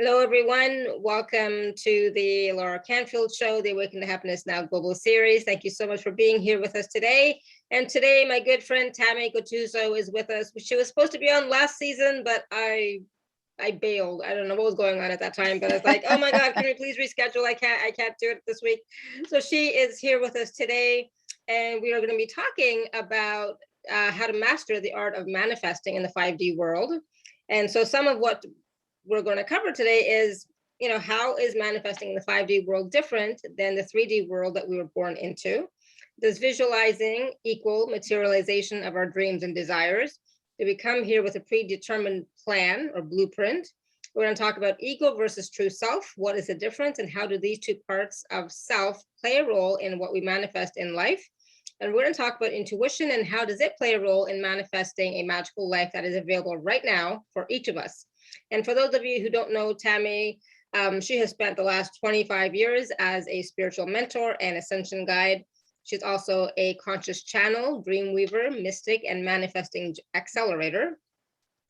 Hello, everyone. Welcome to the Laura Canfield Show, the Awaken to Happiness Now Global Series. Thank you so much for being here with us today. And today, my good friend Tamaey Gottuso is with us. She was supposed to be on last season, but I bailed. I don't know what was going on at that time, but I was like, oh my God, can we please reschedule? I can't do it this week. So she is here with us today, and we are going to be talking about how to master the art of manifesting in the 5D world. And so some of what we're going to cover today is, how is manifesting in the 5D world different than the 3D world that we were born into? Does visualizing equal materialization of our dreams and desires? Do we come here with a predetermined plan or blueprint? We're going to talk about ego versus true self. What is the difference, and how do these two parts of self play a role in what we manifest in life? And we're going to talk about intuition and how does it play a role in manifesting a magical life that is available right now for each of us. And for those of you who don't know Tamaey, she has spent the last 25 years as a spiritual mentor and ascension guide. She's also a conscious channel, dream weaver, mystic, and manifesting accelerator.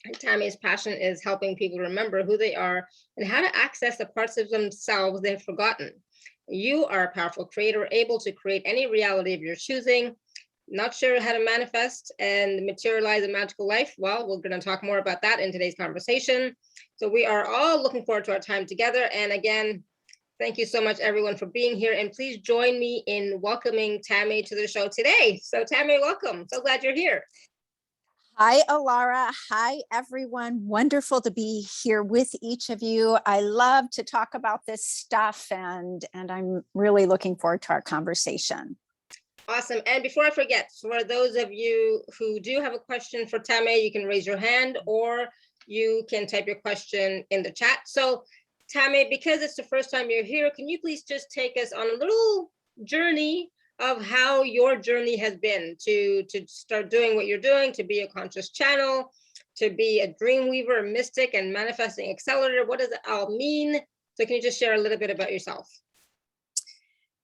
And Tamaey's passion is helping people remember who they are and how to access the parts of themselves they've forgotten. You are a powerful creator, able to create any reality of your choosing. Not sure how to manifest and materialize a magical life? Well, we're going to talk more about that in today's conversation. So we are all looking forward to our time together. And again, thank you so much, everyone, for being here. And please join me in welcoming Tamaey to the show today. So Tamaey, welcome. So glad you're here. Hi, Alara. Hi, everyone. Wonderful to be here with each of you. I love to talk about this stuff, and I'm really looking forward to our conversation. Awesome. And before I forget, for those of you who do have a question for Tamaey, you can raise your hand or you can type your question in the chat. So Tamaey, because it's the first time you're here, can you please just take us on a little journey of how your journey has been to start doing what you're doing, to be a conscious channel, to be a dream weaver, a mystic, and manifesting accelerator? What does it all mean? So can you just share a little bit about yourself?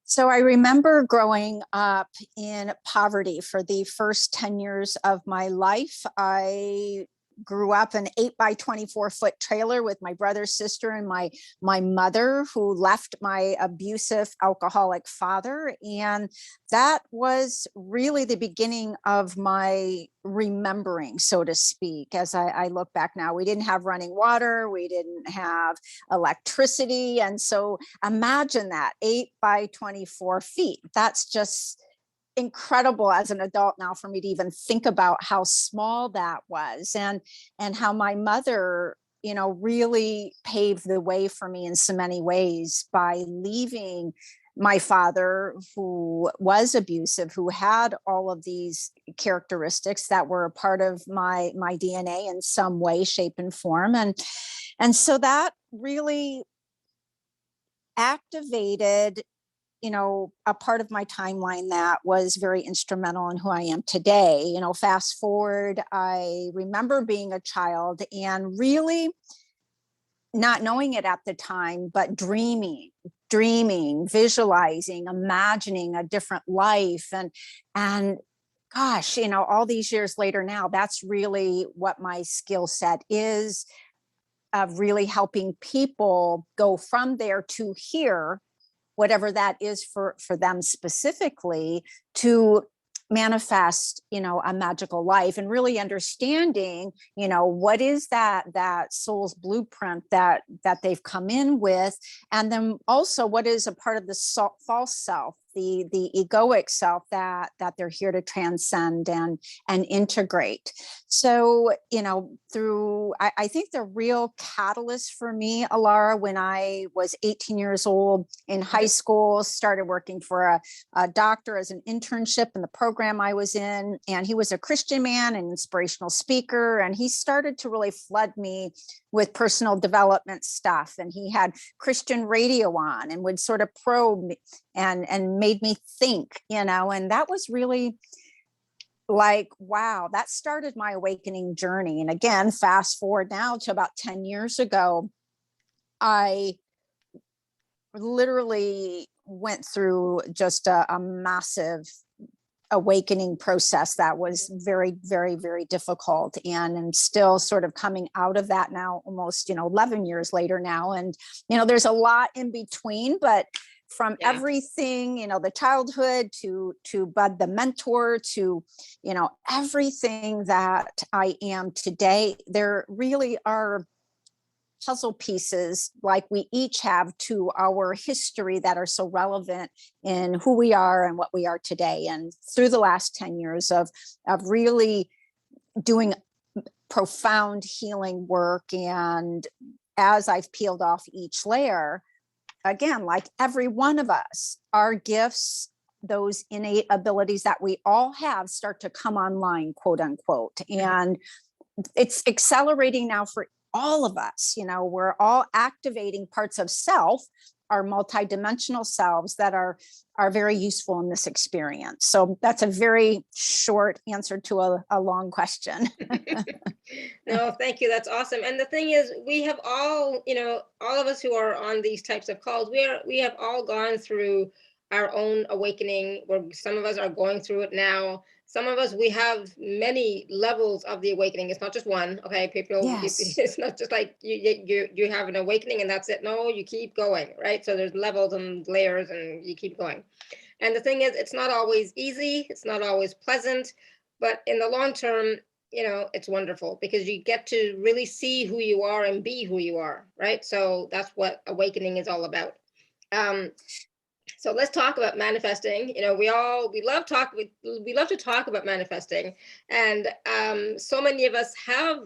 So I remember growing up in poverty for the first 10 years of my life. I grew up in an 8x24-foot trailer with my brother, sister, and my mother, who left my abusive alcoholic father. And that was really the beginning of my remembering, so to speak. As I look back now, we didn't have running water, we didn't have electricity. And so imagine that, 8x24 feet. That's just incredible as an adult now for me to even think about how small that was, and how my mother, really paved the way for me in so many ways by leaving my father, who was abusive, who had all of these characteristics that were a part of my DNA in some way, shape, and form. And so that really activated a part of my timeline that was very instrumental in who I am today. Fast forward, I remember being a child and really not knowing it at the time, but dreaming, visualizing, imagining a different life. And gosh, all these years later now, that's really what my skill set is, of really helping people go from there to here, whatever that is for them specifically, to manifest, a magical life, and really understanding, what is that soul's blueprint that they've come in with. And then also what is a part of the false self, the egoic self that they're here to transcend and integrate. So, through, I think the real catalyst for me, Alara, when I was 18 years old in high school, started working for a doctor as an internship in the program I was in. And he was a Christian man, an inspirational speaker. And he started to really flood me with personal development stuff. And he had Christian radio on and would sort of probe and made me think, and that was really like, wow, that started my awakening journey. And again, fast forward now to about 10 years ago, I literally went through just a massive awakening process that was very, very, very difficult. And I'm still sort of coming out of that now, almost, 11 years later now. And, there's a lot in between, but from everything, the childhood to Bud the mentor to, everything that I am today, there really are puzzle pieces like we each have to our history that are so relevant in who we are and what we are today. And through the last 10 years of really doing profound healing work, and as I've peeled off each layer, again, like every one of us, our gifts, those innate abilities that we all have start to come online, quote unquote. And it's accelerating now for all of us. We're all activating parts of self, our multidimensional selves that are very useful in this experience. So that's a very short answer to a long question. No, thank you. That's awesome. And the thing is, we have all, all of us who are on these types of calls, we have all gone through our own awakening, where some of us are going through it now. Some of us, we have many levels of the awakening. It's not just one. Okay, people, Yes. it's not just like you have an awakening and that's it. No, you keep going, right? So there's levels and layers and you keep going. And the thing is, it's not always easy. It's not always pleasant, but in the long term, it's wonderful because you get to really see who you are and be who you are, right? So that's what awakening is all about. So let's talk about manifesting. We love to talk about manifesting, and so many of us have,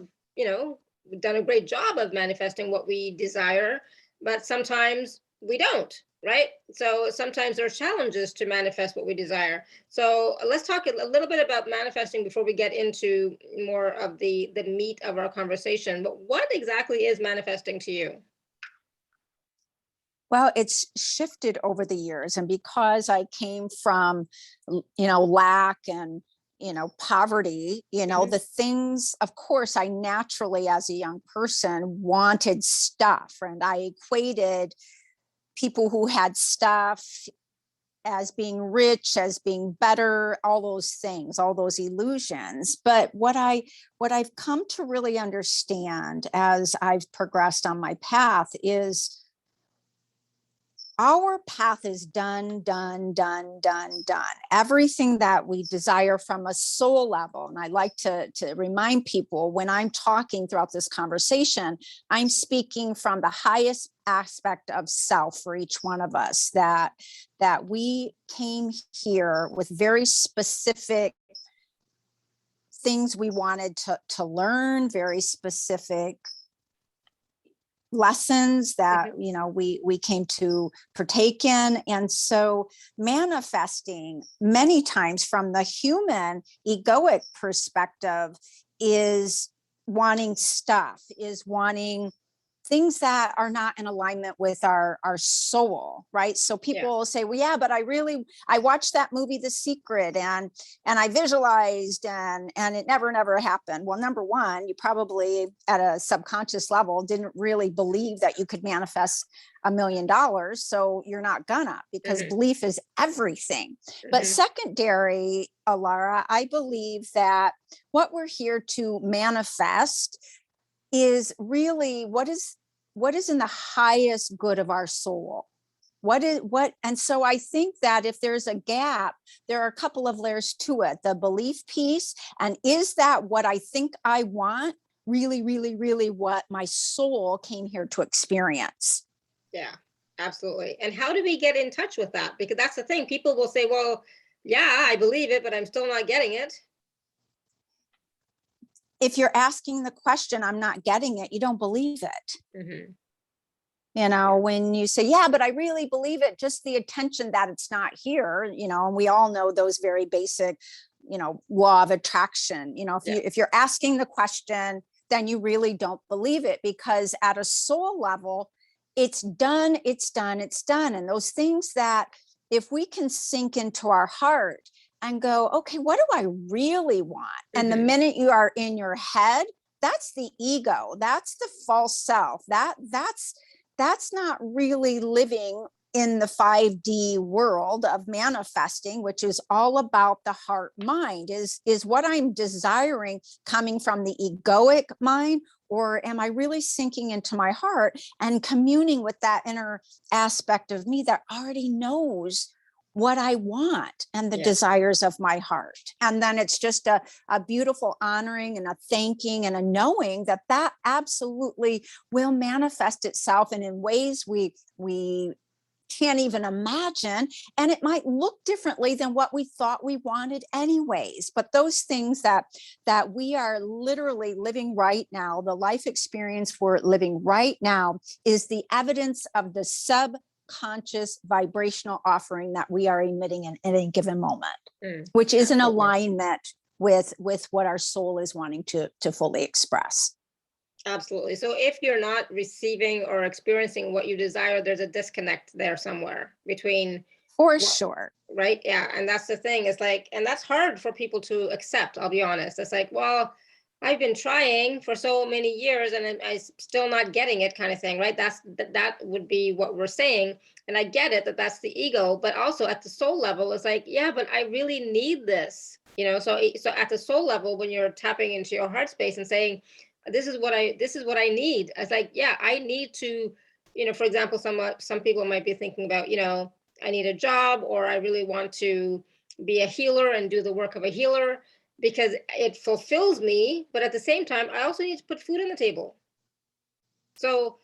done a great job of manifesting what we desire, but sometimes we don't, right? So sometimes there are challenges to manifest what we desire. So let's talk a little bit about manifesting before we get into more of the meat of our conversation. But what exactly is manifesting to you? Well, it's shifted over the years. And because I came from, lack and, poverty, the things, of course, I naturally, as a young person, wanted stuff. And I equated people who had stuff as being rich, as being better, all those things, all those illusions. But what I've come to really understand as I've progressed on my path is our path is done. Everything that we desire from a soul level. And I like to remind people when I'm talking throughout this conversation, I'm speaking from the highest aspect of self for each one of us, that we came here with very specific things we wanted to learn, very specific lessons that we came to partake in. And so manifesting many times from the human egoic perspective is wanting stuff, is wanting things that are not in alignment with our soul, right? So people will say, well, yeah, but I watched that movie, The Secret, and I visualized and it never happened. Well, number one, you probably at a subconscious level didn't really believe that you could manifest $1 million. So you're not gonna, because belief is everything. But secondary, Alara, I believe that what we're here to manifest is really what is in the highest good of our soul. And so I think that if there's a gap, there are a couple of layers to it. The belief piece, and is that what I think I want really, really, really what my soul came here to experience? Yeah, absolutely. And how do we get in touch with that? Because that's the thing. People will say, well, yeah, I believe it, but I'm still not getting it. If you're asking the question, I'm not getting it, you don't believe it. When you say, yeah, but I really believe it, just the attention that it's not here, and we all know those very basic, law of attraction. If you're asking the question, then you really don't believe it, because at a soul level, it's done. And those things that if we can sink into our heart and go, okay, what do I really want? And the minute you are in your head, that's the ego, that's the false self, that's not really living in the 5D world of manifesting, which is all about the heart mind. Is what I'm desiring coming from the egoic mind, or am I really sinking into my heart and communing with that inner aspect of me that already knows what I want and the desires of my heart? And then it's just a beautiful honoring and a thanking and a knowing that that absolutely will manifest itself, and in ways we can't even imagine. And it might look differently than what we thought we wanted anyways. But those things that we are literally living right now, the life experience we're living right now, is the evidence of the subconscious vibrational offering that we are emitting in any given moment, which is in alignment with what our soul is wanting to fully express. Absolutely. So if you're not receiving or experiencing what you desire, there's a disconnect there somewhere between. For sure. Right. Yeah. And that's the thing. It's like, and that's hard for people to accept. I'll be honest. It's like, well, I've been trying for so many years and I'm still not getting it, kind of thing. Right. That would be what we're saying. And I get it, that's the ego, but also at the soul level, it's like, yeah, but I really need this, so at the soul level, when you're tapping into your heart space and saying, this is what I need. It's like, yeah, I need to, for example, some people might be thinking about, I need a job, or I really want to be a healer and do the work of a healer because it fulfills me. But at the same time, I also need to put food on the table. So,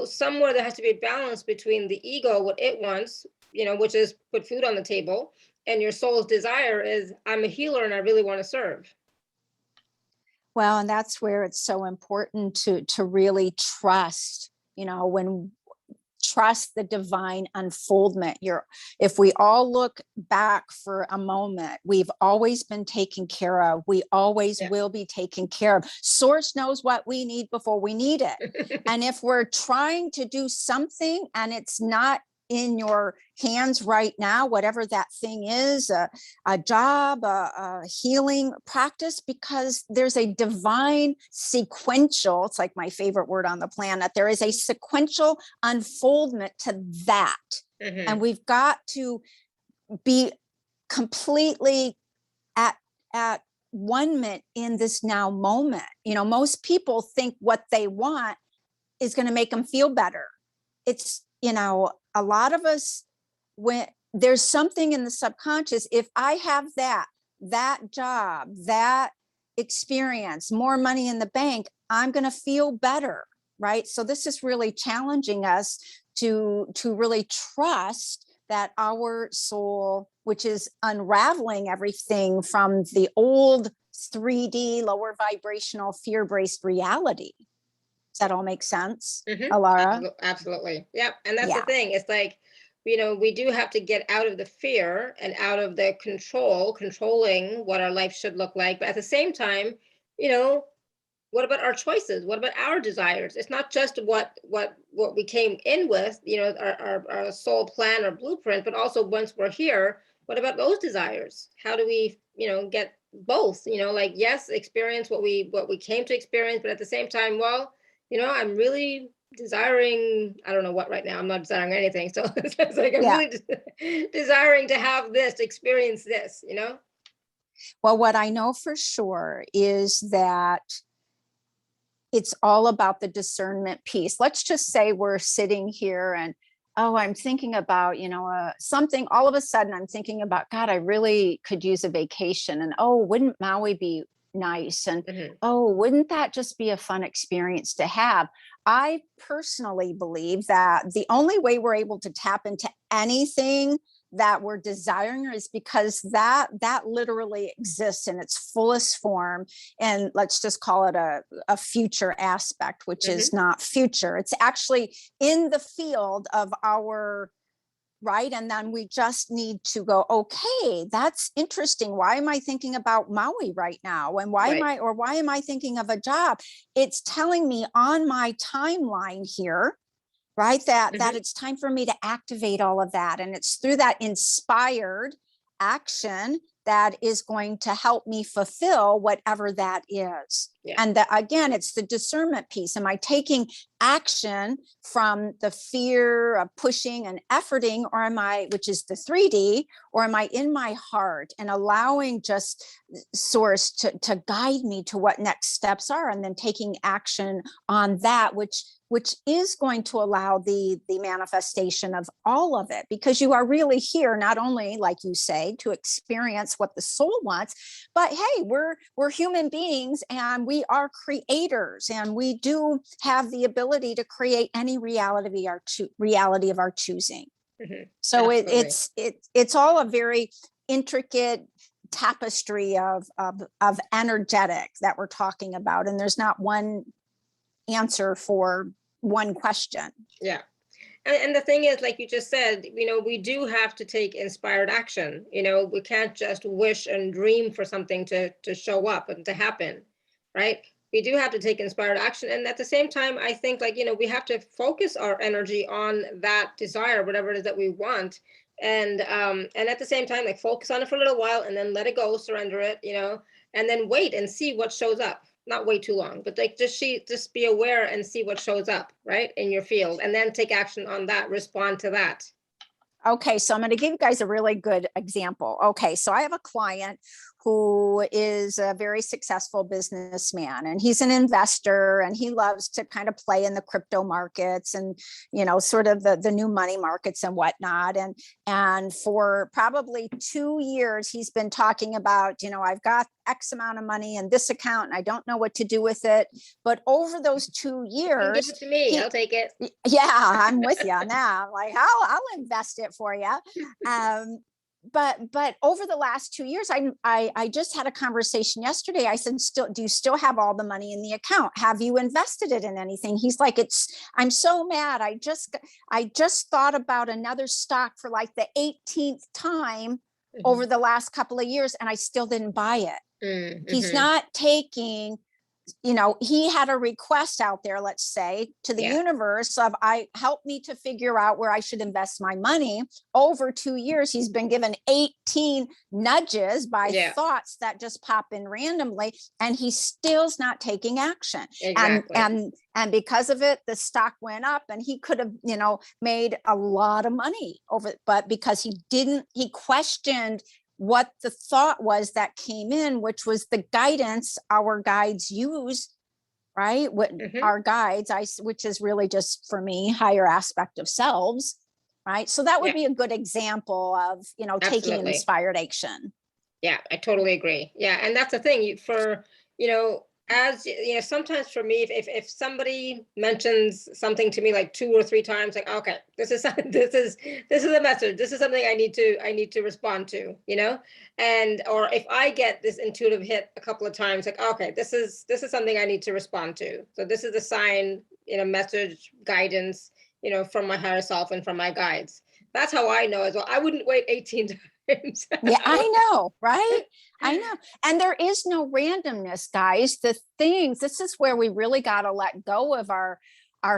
somewhere there has to be a balance between the ego, what it wants, which is put food on the table, and your soul's desire is, I'm a healer and I really want to serve. Well, and that's where it's so important to really trust, trust the divine unfoldment. If we all look back for a moment, we've always been taken care of. We always will be taken care of. Source knows what we need before we need it. And if we're trying to do something and it's not in your hands right now, whatever that thing is, a job, a healing practice, because there's a divine sequential, it's like my favorite word on the planet, there is a sequential unfoldment to that. And we've got to be completely at one minute in this now moment. Most people think what they want is going to make them feel better. It's, a lot of us, when there's something in the subconscious, if I have that job, that experience, more money in the bank, I'm going to feel better, right? So this is really challenging us to really trust that our soul, which is unraveling everything from the old 3D, lower vibrational, fear-based reality. Does that all make sense, Alara? Absolutely. Yep. And that's the thing. It's like, we do have to get out of the fear and out of the controlling what our life should look like. But at the same time, what about our choices? What about our desires? It's not just what we came in with, our soul plan or blueprint, but also once we're here, what about those desires? How do we, get both, yes, experience what we came to experience, but at the same time, well, I'm really desiring, I don't know what right now, I'm not desiring anything. So it's like, I'm really desiring to have this, to experience this, Well, what I know for sure is that it's all about the discernment piece. Let's just say we're sitting here and, I'm thinking about, something, all of a sudden I'm thinking about, God, I really could use a vacation. And, wouldn't Maui be nice? And wouldn't that just be a fun experience to have? I personally believe that the only way we're able to tap into anything that we're desiring is because that literally exists in its fullest form. And let's just call it a future aspect, which is not future. It's actually in the field of our right. And then we just need to go, okay, that's interesting. Why am I thinking about Maui right now? And why am I thinking of a job? It's telling me on my timeline here, right, that it's time for me to activate all of that. And it's through that inspired action that is going to help me fulfill whatever that is. And that, again, it's the discernment piece. Am I taking action from the fear of pushing and efforting, or am I, which is the 3D, or am I in my heart and allowing just source to guide me to what next steps are, and then taking action on that, which is going to allow the manifestation of all of it, because you are really here, not only, like you say, to experience what the soul wants, but hey, we're human beings and we are creators, and we do have the ability to create any reality of our choosing. So it's all a very intricate tapestry of energetic that we're talking about, and there's not one answer for one question. Yeah. And the thing is, like you just said, we do have to take inspired action. We can't just wish and dream for something to show up and to happen, right? We do have to take inspired action. And at the same time, I think, like, we have to focus our energy on that desire, whatever it is that we want. And at the same time, like, focus on it for a little while and then let it go, surrender it, and then wait and see what shows up. Not wait too long, but like just be aware and see what shows up, right, in your field, and then take action on that, respond to that. Okay, so I'm going to give you guys a really good example. Okay, so I have a client who is a very successful businessman, and he's an investor, and he loves to kind of play in the crypto markets and, sort of the new money markets and whatnot. And for probably 2 years, he's been talking about, I've got X amount of money in this account and I don't know what to do with it. But over those 2 years, give it to me, I'll take it. Yeah, I'm with you now. I'm like, I'll invest it for you. But over the last 2 years, I just had a conversation yesterday. I said, do you still have all the money in the account? Have you invested it in anything? He's like, I'm so mad. I just thought about another stock for like the 18th time over the last couple of years, and I still didn't buy it. He's not taking, he had a request out there, let's say, to the universe of, help me to figure out where I should invest my money. Over 2 years, he's been given 18 nudges by thoughts that just pop in randomly, and he still's not taking action. Exactly. And because of it, the stock went up, and he could have, made a lot of money but because he questioned what the thought was that came in, which was the guidance our guides use, right? Our guides, which is really just, for me, higher aspect of selves, right? So that would be a good example of, taking an inspired action. Yeah, I totally agree. Yeah, and that's the thing as sometimes for me, if somebody mentions something to me like 2 or 3 times, like, okay, this is a message. This is something I need to respond to, and or if I get this intuitive hit a couple of times, like, okay, this is something I need to respond to. So this is a sign, message, guidance, from my higher self and from my guides. That's how I know as well. I wouldn't wait 18 times. Yeah, I know, right? I know. And there is no randomness, guys. This is where we really got to let go of our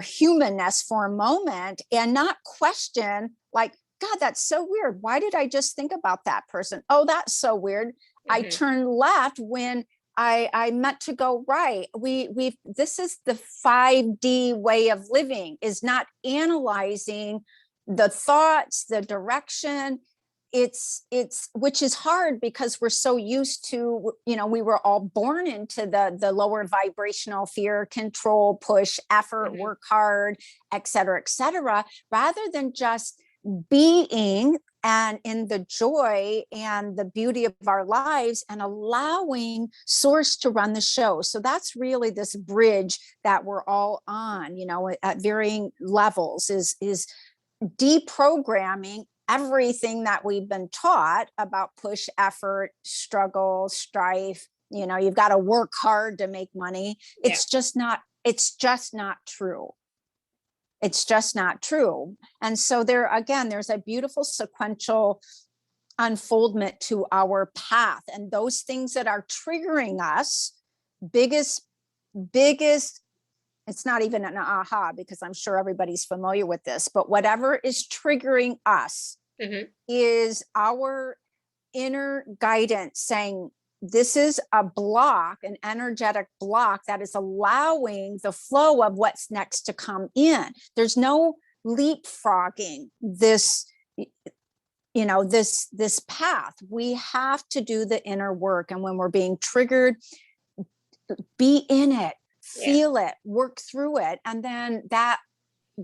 humanness for a moment and not question, like, God, that's so weird. Why did I just think about that person? Oh, that's so weird. I turned left when I meant to go right. This is the 5D way of living, is not analyzing the thoughts, the direction. It's which is hard because we're so used to, we were all born into the lower vibrational fear, control, push, effort, work hard, et cetera, rather than just being and in the joy and the beauty of our lives and allowing source to run the show. So that's really this bridge that we're all on, at varying levels, is deprogramming everything that we've been taught about push, effort, struggle, strife. You've got to work hard to make money. It's just not true. It's just not true. And so there's a beautiful sequential unfoldment to our path, and those things that are triggering us, biggest, it's not even an aha, because I'm sure everybody's familiar with this, but whatever is triggering us is our inner guidance saying, this is a block, an energetic block that is allowing the flow of what's next to come in. There's no leapfrogging this, this path. We have to do the inner work. And when we're being triggered, be in it, feel it, work through it. And then that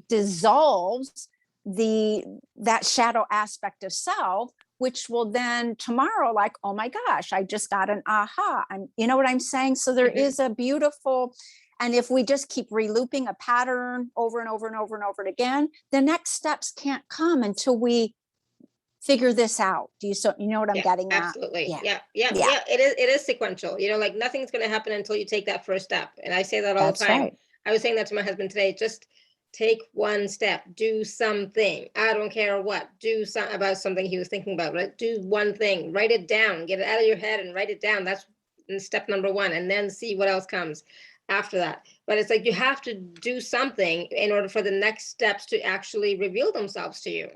dissolves that shadow aspect of self, which will then tomorrow, like, oh my gosh, I just got an aha. You know what I'm saying? So there is a beautiful, and if we just keep relooping a pattern over and over and over and over again, the next steps can't come until we figure this out. You know what I'm getting at? Absolutely. Yeah. It is sequential. Like nothing's going to happen until you take that first step. And I say that all the time. Right. I was saying that to my husband today. Just take one step, do something. I don't care what, do something about something he was thinking about, right? Do one thing, write it down, get it out of your head and write it down. That's step number one. And then see what else comes after that. But it's like, you have to do something in order for the next steps to actually reveal themselves to you.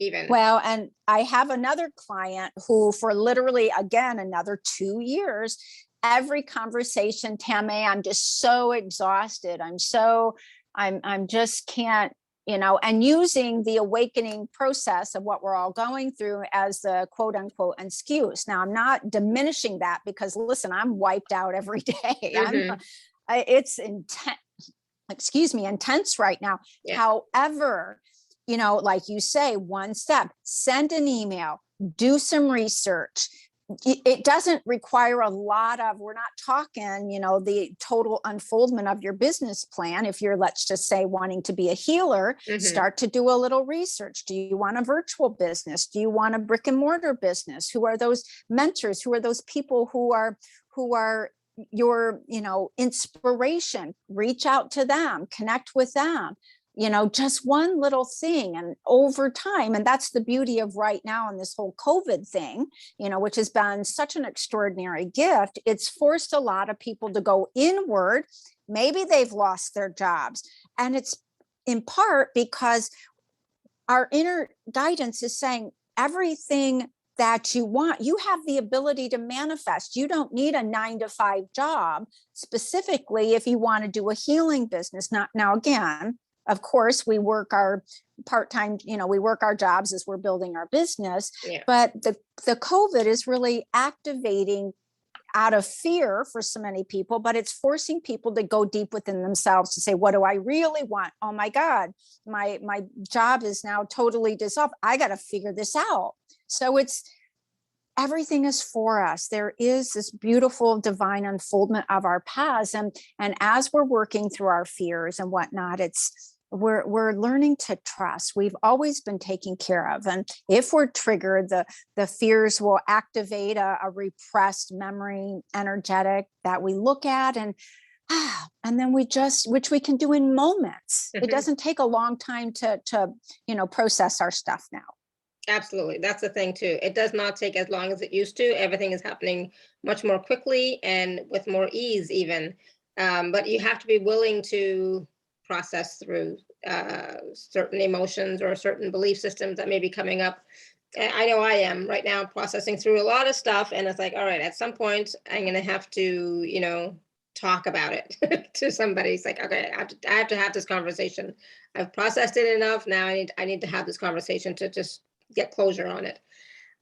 Even. Well, and I have another client who for literally, again, another 2 years, every conversation, Tamaey, I'm just so exhausted. I'm just can't, and using the awakening process of what we're all going through as the quote unquote excuse. Now, I'm not diminishing that because listen, I'm wiped out every day. It's intense right now. Yeah. However, like you say, one step, send an email, do some research. It doesn't require a lot of, we're not talking, the total unfoldment of your business plan. If you're, let's just say, wanting to be a healer, start to do a little research. Do you want a virtual business? Do you want a brick and mortar business? Who are those mentors? Who are those people who are your, inspiration? Reach out to them, connect with them. Just one little thing. And over time, and that's the beauty of right now in this whole COVID thing, which has been such an extraordinary gift. It's forced a lot of people to go inward. Maybe they've lost their jobs. And it's in part because our inner guidance is saying everything that you want, you have the ability to manifest. You don't need a 9-to-5 job specifically if you want to do a healing business. Now, again, of course, we work our part-time, we work our jobs as we're building our business, but the COVID is really activating out of fear for so many people, but it's forcing people to go deep within themselves to say, what do I really want? Oh my God, my job is now totally dissolved. I got to figure this out. So everything is for us. There is this beautiful divine unfoldment of our paths. And as we're working through our fears and whatnot, we're learning to trust. We've always been taken care of. And if we're triggered, the fears will activate a repressed memory energetic that we look at and then which we can do in moments. It doesn't take a long time to process our stuff now. Absolutely. That's the thing too. It does not take as long as it used to. Everything is happening much more quickly and with more ease even. But you have to be willing to process through certain emotions or certain belief systems that may be coming up. I know I am right now processing through a lot of stuff. And it's like, all right, at some point I'm going to have to, talk about it to somebody. It's like, okay, I have to have this conversation. I've processed it enough. Now I need to have this conversation to just get closure on it.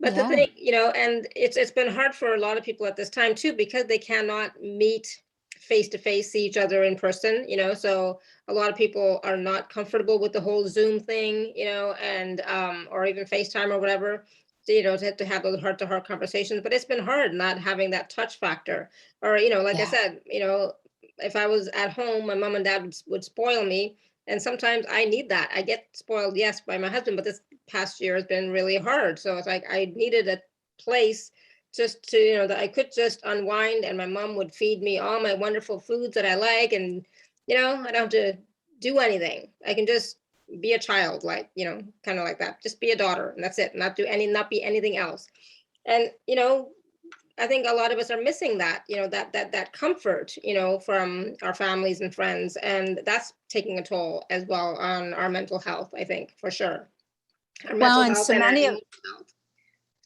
But the thing, and it's been hard for a lot of people at this time too, because they cannot meet face to face, see each other in person, so a lot of people are not comfortable with the whole Zoom thing, and or even FaceTime or whatever, to have those heart to heart conversations. But it's been hard not having that touch factor, or I said, if I was at home, my mom and dad would spoil me. And sometimes I need that. I get spoiled, yes, by my husband, but this past year has been really hard. So it's like I needed a place just to, that I could just unwind, and my mom would feed me all my wonderful foods that I like. And, I don't have to do anything. I can just be a child, like, kind of like that. Just be a daughter, and that's it. Not be anything else. And, I think a lot of us are missing that, that comfort, from our families and friends. And that's taking a toll as well on our mental health, I think, for sure. Our mental health and our emotional health.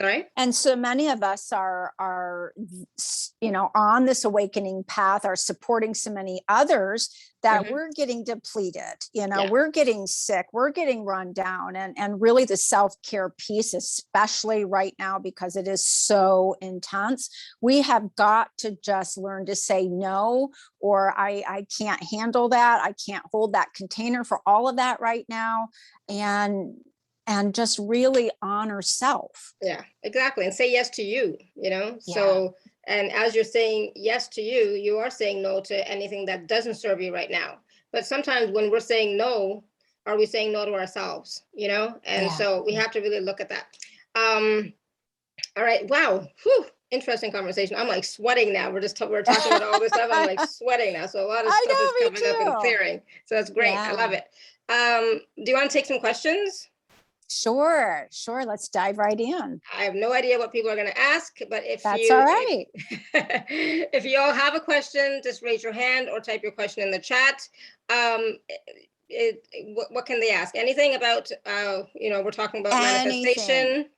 Sorry? And so many of us are, on this awakening path, are supporting so many others that we're getting depleted, we're getting sick, we're getting run down. And really the self-care piece, especially right now, because it is so intense, we have got to just learn to say no, or I can't handle that. I can't hold that container for all of that right now. And just really honor self. Yeah, exactly. And say yes to you, Yeah. So, and as you're saying yes to you, you are saying no to anything that doesn't serve you right now. But sometimes when we're saying no, are we saying no to ourselves, And so we have to really look at that. All right. Wow. Whew. Interesting conversation. I'm like sweating now. We're talking about all this stuff. I'm like sweating now. So a lot of stuff is coming up and clearing. So that's great. I love it. Do you want to take some questions? Sure. Let's dive right in. I have no idea what people are going to ask, but that's all right. If you all have a question, just raise your hand or type your question in the chat. What can they ask? Anything about, we're talking about manifestation.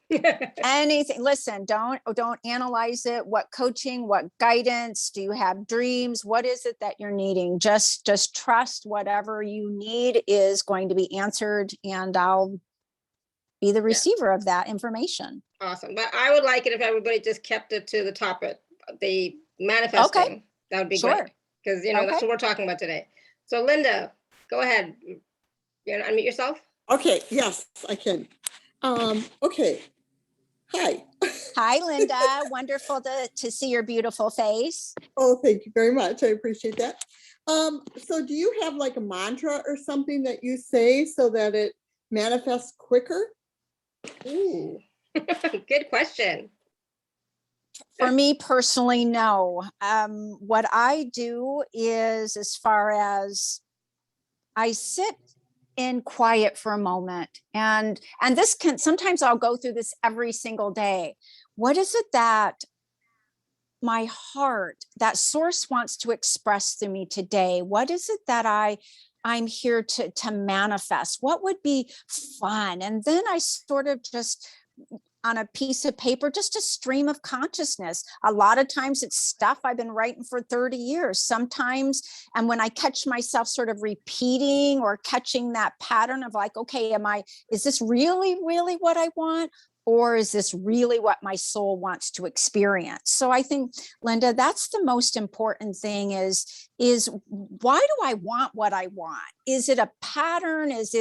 Anything. Listen, don't analyze it. What coaching, what guidance, do you have dreams? What is it that you're needing? Just trust whatever you need is going to be answered, and I'll be the receiver of that information. Awesome. But I would like it if everybody just kept it to the topic, the manifesting. Okay. That would be great. Because, that's what we're talking about today. So Linda, go ahead. You want to unmute yourself? Okay. Yes, I can. Okay. Hi. Hi, Linda. Wonderful to see your beautiful face. Oh, thank you very much. I appreciate that. So do you have like a mantra or something that you say so that it manifests quicker? Ooh, good question. For me personally, no. What I do is, as far as I sit in quiet for a moment, and this can, sometimes I'll go through this every single day. What is it that my heart, that source wants to express to me today? What is it that I'm here to manifest? What would be fun? And then I sort of just, on a piece of paper, just a stream of consciousness. A lot of times it's stuff I've been writing for 30 years. Sometimes, and when I catch myself sort of repeating or catching that pattern of like, okay, is this really, really what I want? Or is this really what my soul wants to experience? So I think, Linda, that's the most important thing is why do I want what I want? Is it a pattern? Is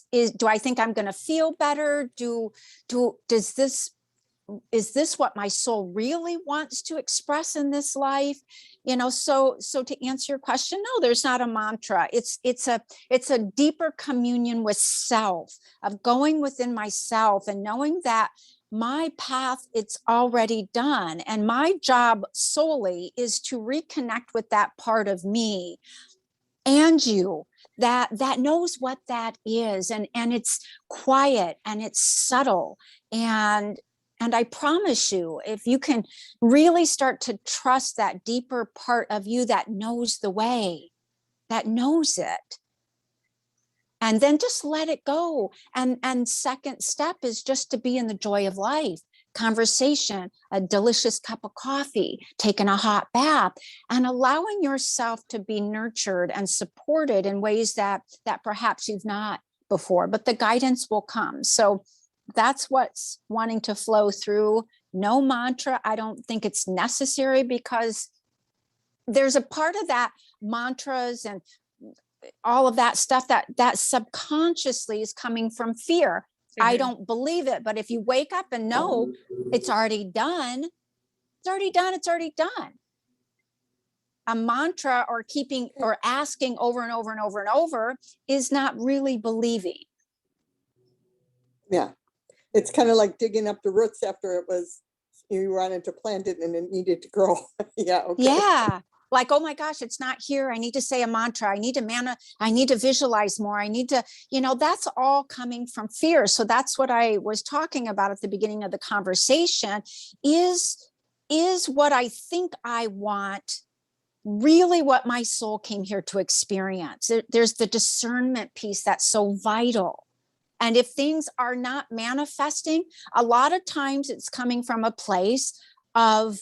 do I think I'm going to feel better? Is this what my soul really wants to express in this life? So to answer your question, no, there's not a mantra. It's a deeper communion with self, of going within myself and knowing that my path, it's already done. And my job solely is to reconnect with that part of me and you that knows what that is. And it's quiet and it's subtle. And I promise you, if you can really start to trust that deeper part of you that knows the way, that knows it, and then just let it go. And second step is just to be in the joy of life, conversation, a delicious cup of coffee, taking a hot bath, and allowing yourself to be nurtured and supported in ways that perhaps you've not before, but the guidance will come. So that's what's wanting to flow through. No mantra. I don't think it's necessary, because there's a part of that mantras and all of that stuff that subconsciously is coming from fear. Mm-hmm. I don't believe it. But if you wake up and know it's already done, it's already done. It's already done. A mantra or keeping or asking over and over and over and over is not really believing. Yeah. It's kind of like digging up the roots after you wanted to plant it and it needed to grow. Yeah. Okay. Yeah. Like, oh my gosh, it's not here. I need to say a mantra. I need to visualize more. I need to, that's all coming from fear. So that's what I was talking about at the beginning of the conversation is what I think I want really what my soul came here to experience. There's the discernment piece that's so vital. And if things are not manifesting, a lot of times it's coming from a place of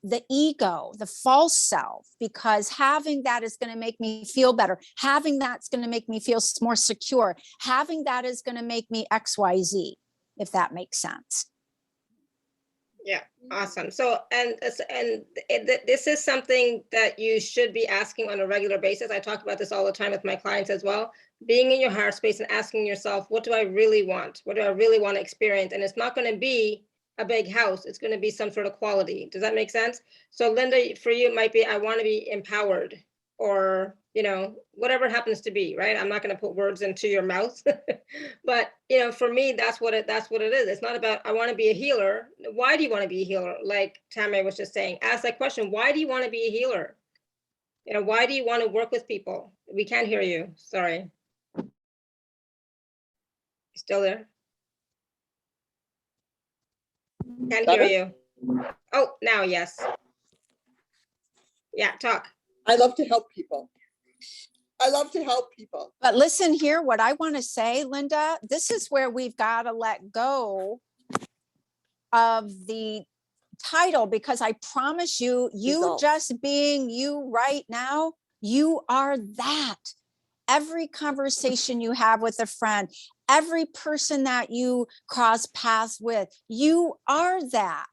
the ego, the false self, because having that is going to make me feel better. Having that's going to make me feel more secure. Having that is going to make me XYZ, if that makes sense. Yeah, awesome. So, this is something that you should be asking on a regular basis. I talk about this all the time with my clients as well. Being in your heart space and asking yourself, what do I really want? What do I really want to experience? And it's not going to be a big house. It's going to be some sort of quality. Does that make sense? So, Linda, for you, it might be, I want to be empowered, or, you know, whatever it happens to be, right? I'm not going to put words into your mouth, but, you know, for me, that's what it is. It's not about, I want to be a healer. Why do you want to be a healer? Like Tamaey was just saying, ask that question. Why do you want to be a healer? You know, why do you want to work with people? We can't hear you. Sorry. Still there? Can't hear you. Oh, now, yes. Yeah, talk. I love to help people. I love to help people. But listen here, what I want to say, Linda, this is where we've got to let go of the title, because I promise you, you Results. just being you right now, you are that. Every conversation you have with a friend, every person that you cross paths with, you are that.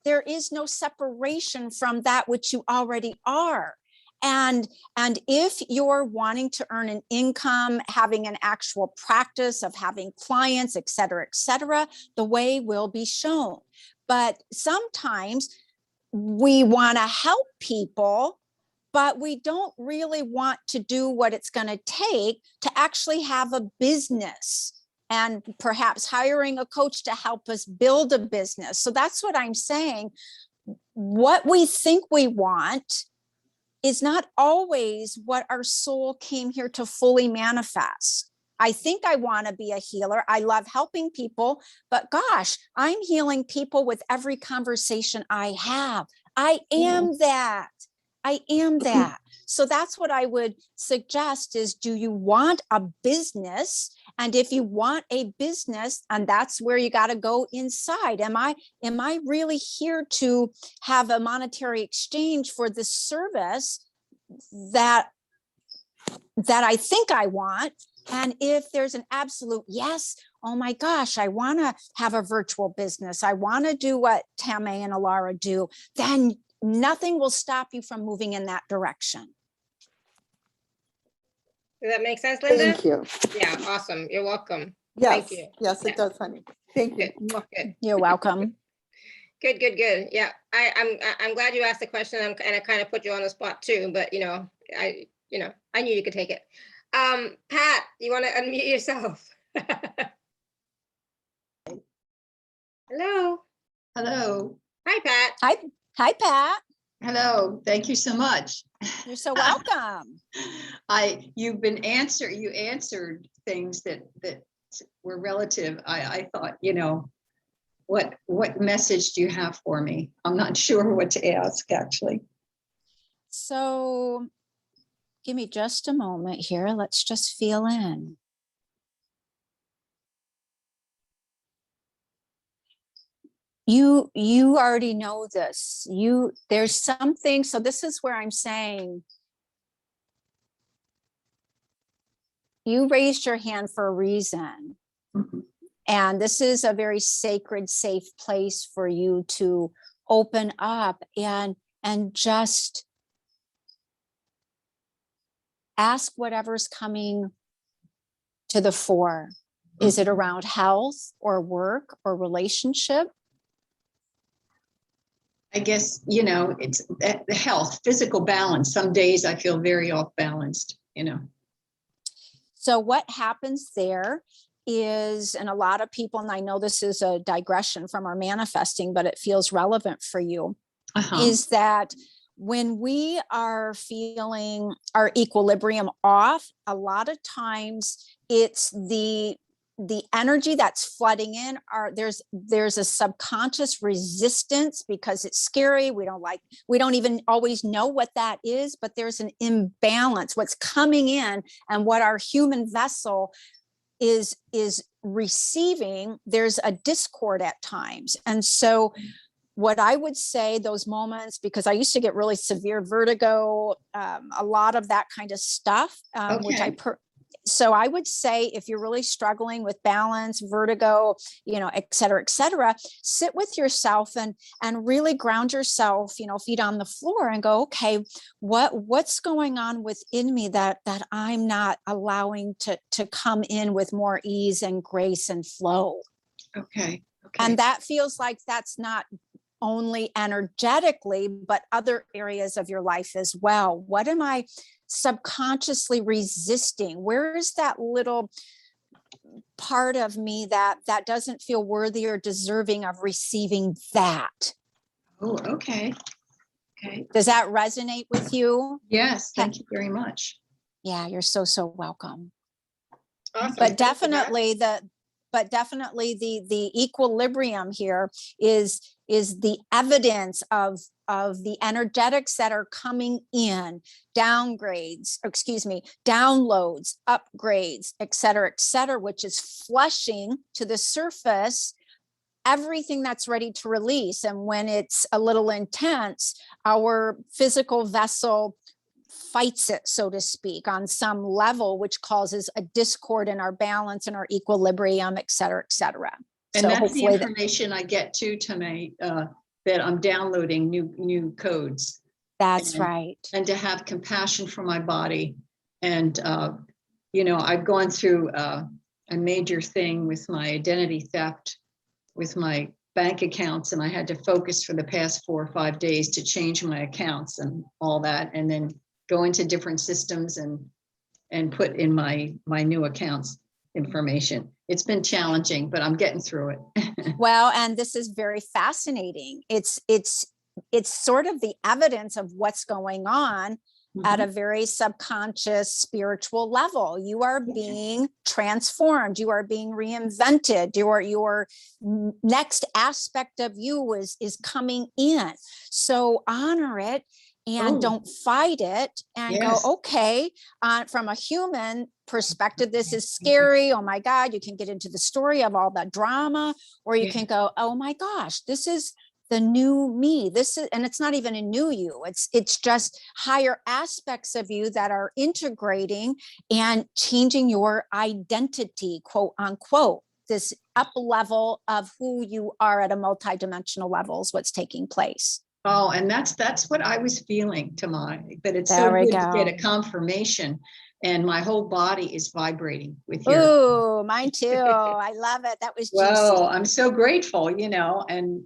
There is no separation from that which you already are. And if you're wanting to earn an income, having an actual practice of having clients, et cetera, the way will be shown. But sometimes we want to help people, but we don't really want to do what it's going to take to actually have a business, and perhaps hiring a coach to help us build a business. So that's what I'm saying. What we think we want is not always what our soul came here to fully manifest. I think I want to be a healer. I love helping people, but gosh, I'm healing people with every conversation I have. I am that. I am that. So that's what I would suggest is, do you want a business? And if you want a business, and that's where you got to go inside. Am I really here to have a monetary exchange for the service that I think I want? And if there's an absolute yes, oh my gosh, I want to have a virtual business, I want to do what Tamaey and Alara do, then nothing will stop you from moving in that direction. Does that make sense, Linda? Thank you. Yeah, awesome. You're welcome. Yes, Thank you. yes, it does, honey. Thank you. Good. You're welcome. Good. Yeah, I'm glad you asked the question, and I kind of put you on the spot too. But I knew you could take it. Pat, you want to unmute yourself? Hello. Hello. Hi, Pat. Hi, Pat. Hello. Thank you so much. You're so welcome. You answered things that were relative. I thought, what message do you have for me? I'm not sure what to ask, actually. So give me just a moment here. Let's just feel in. You already know this. There's something. So this is where I'm saying, you raised your hand for a reason. Mhm. And this is a very sacred, safe place for you to open up and just ask whatever's coming to the fore. Is it around health or work or relationship? I guess, it's the health, physical balance. Some days I feel very off balanced, So what happens there is, and a lot of people, and I know this is a digression from our manifesting, but it feels relevant for you, is that when we are feeling our equilibrium off, a lot of times it's the energy that's flooding in. There's a subconscious resistance because it's scary. We don't even always know what that is, but there's an imbalance, what's coming in and what our human vessel is receiving, there's a discord at times. And so what I would say, those moments, because I used to get really severe vertigo, a lot of that kind of stuff, which so I would say, if you're really struggling with balance, vertigo, et cetera, sit with yourself and really ground yourself, feet on the floor, and go, okay, what's going on within me that I'm not allowing to come in with more ease and grace and flow. Okay. And that feels like that's not only energetically, but other areas of your life as well. What am I subconsciously resisting? Where is that little part of me that doesn't feel worthy or deserving of receiving that? Oh, okay. Does that resonate with you? Yes, thank you very much. Yeah, you're so welcome. Awesome. But definitely the equilibrium here is the evidence of the energetics that are coming in, downloads, upgrades, et cetera, which is flushing to the surface everything that's ready to release. And when it's a little intense, our physical vessel fights it, so to speak, on some level, which causes a discord in our balance and our equilibrium, et cetera, et cetera. And so that's the information I get too, Tamaey, that I'm downloading new codes. That's right. And to have compassion for my body. And, I've gone through a major thing with my identity theft, with my bank accounts, and I had to focus for the past 4 or 5 days to change my accounts and all that, and then go into different systems and put in my new accounts information. It's been challenging, but I'm getting through it. Well, and this is very fascinating. It's sort of the evidence of what's going on at a very subconscious spiritual level. You are being transformed. You are being reinvented. Your next aspect of you is coming in. So honor it. And don't fight it, and go, okay, from a human perspective, this is scary. Oh my God, you can get into the story of all the drama, or you can go, oh my gosh, this is the new me. And it's not even a new you. It's just higher aspects of you that are integrating and changing your identity, quote unquote. This up level of who you are at a multidimensional level is what's taking place. Oh, and that's what I was feeling, Tamaey, but it's so good to get a confirmation, and my whole body is vibrating with your. Ooh, mine too. I love it. That was juicy. Well, I'm so grateful, and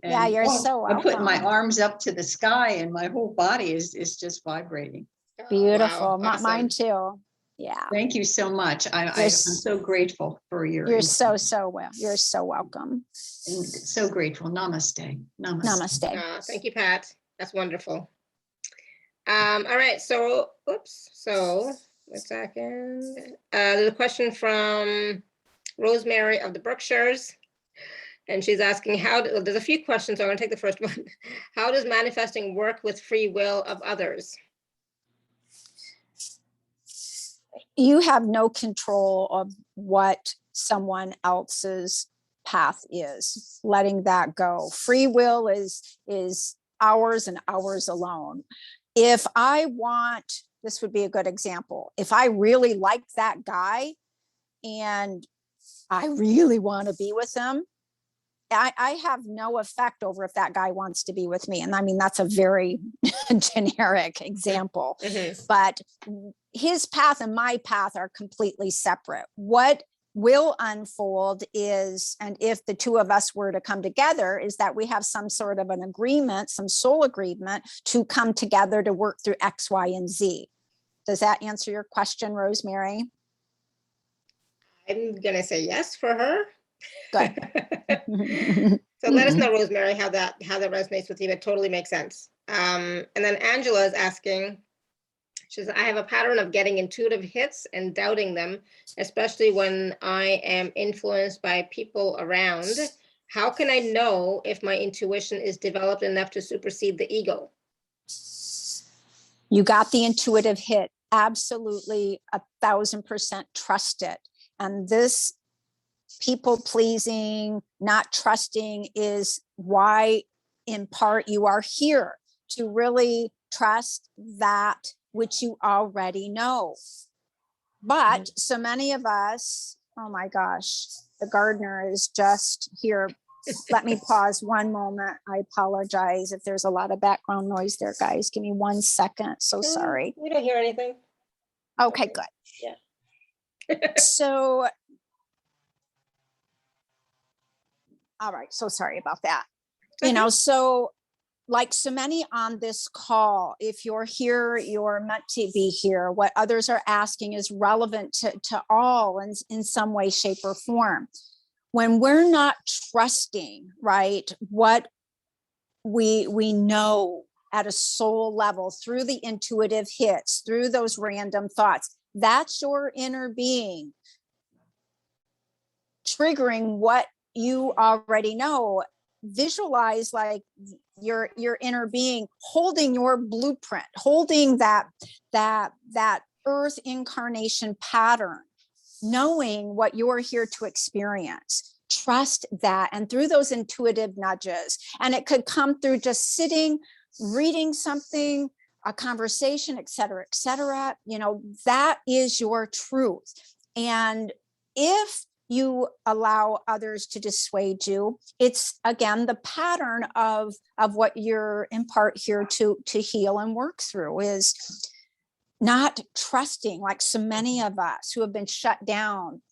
yeah, you're so welcome. I'm putting my arms up to the sky, and my whole body is just vibrating. Beautiful. Wow, awesome. Mine too. Yeah. Thank you so much. I'm so grateful for your. You're so well. You're so welcome. And so grateful. Namaste. Namaste. Thank you, Pat. That's wonderful. All right. So, So, 1 second. There's a question from Rosemary of the Berkshires, and she's asking there's a few questions. So I'm going to take the first one. How does manifesting work with free will of others? You have no control of what someone else's path is. Letting that go. Free will is ours and ours alone. If I want, this would be a good example. If I really like that guy and I really want to be with him, I have no effect over if that guy wants to be with me. And I mean, that's a very generic example, but his path and my path are completely separate. What will unfold is, and if the two of us were to come together, is that we have some sort of an agreement, some soul agreement to come together to work through X, Y, and Z. Does that answer your question, Rosemary? I'm going to say yes for her. Good. So let us know, Rosemary, how that resonates with you. It totally makes sense. And then Angela is asking, she says, I have a pattern of getting intuitive hits and doubting them, especially when I am influenced by people around. How can I know if my intuition is developed enough to supersede the ego? You got the intuitive hit. Absolutely 1,000% trust it. And this people pleasing, not trusting is why, in part, you are here, to really trust that which you already know. But so many of us, oh my gosh, the gardener is just here. Let me pause one moment. I apologize if there's a lot of background noise there, guys. Give me 1 second. So sorry. We don't hear anything. Okay, good. Yeah. So, all right. So sorry about that. You know, so like so many on this call, if you're here, you're meant to be here. What others are asking is relevant to all in some way, shape, or form. When we're not trusting, right, what we know at a soul level through the intuitive hits, through those random thoughts, that's your inner being triggering what you already know. Visualize like your inner being holding your blueprint, holding that earth incarnation pattern, knowing what you're here to experience. Trust that. And through those intuitive nudges, and it could come through just sitting, reading something, a conversation, et cetera, you know, that is your truth. And if you allow others to dissuade you, it's again the pattern of what you're in part here to heal and work through, is not trusting, like so many of us who have been shut down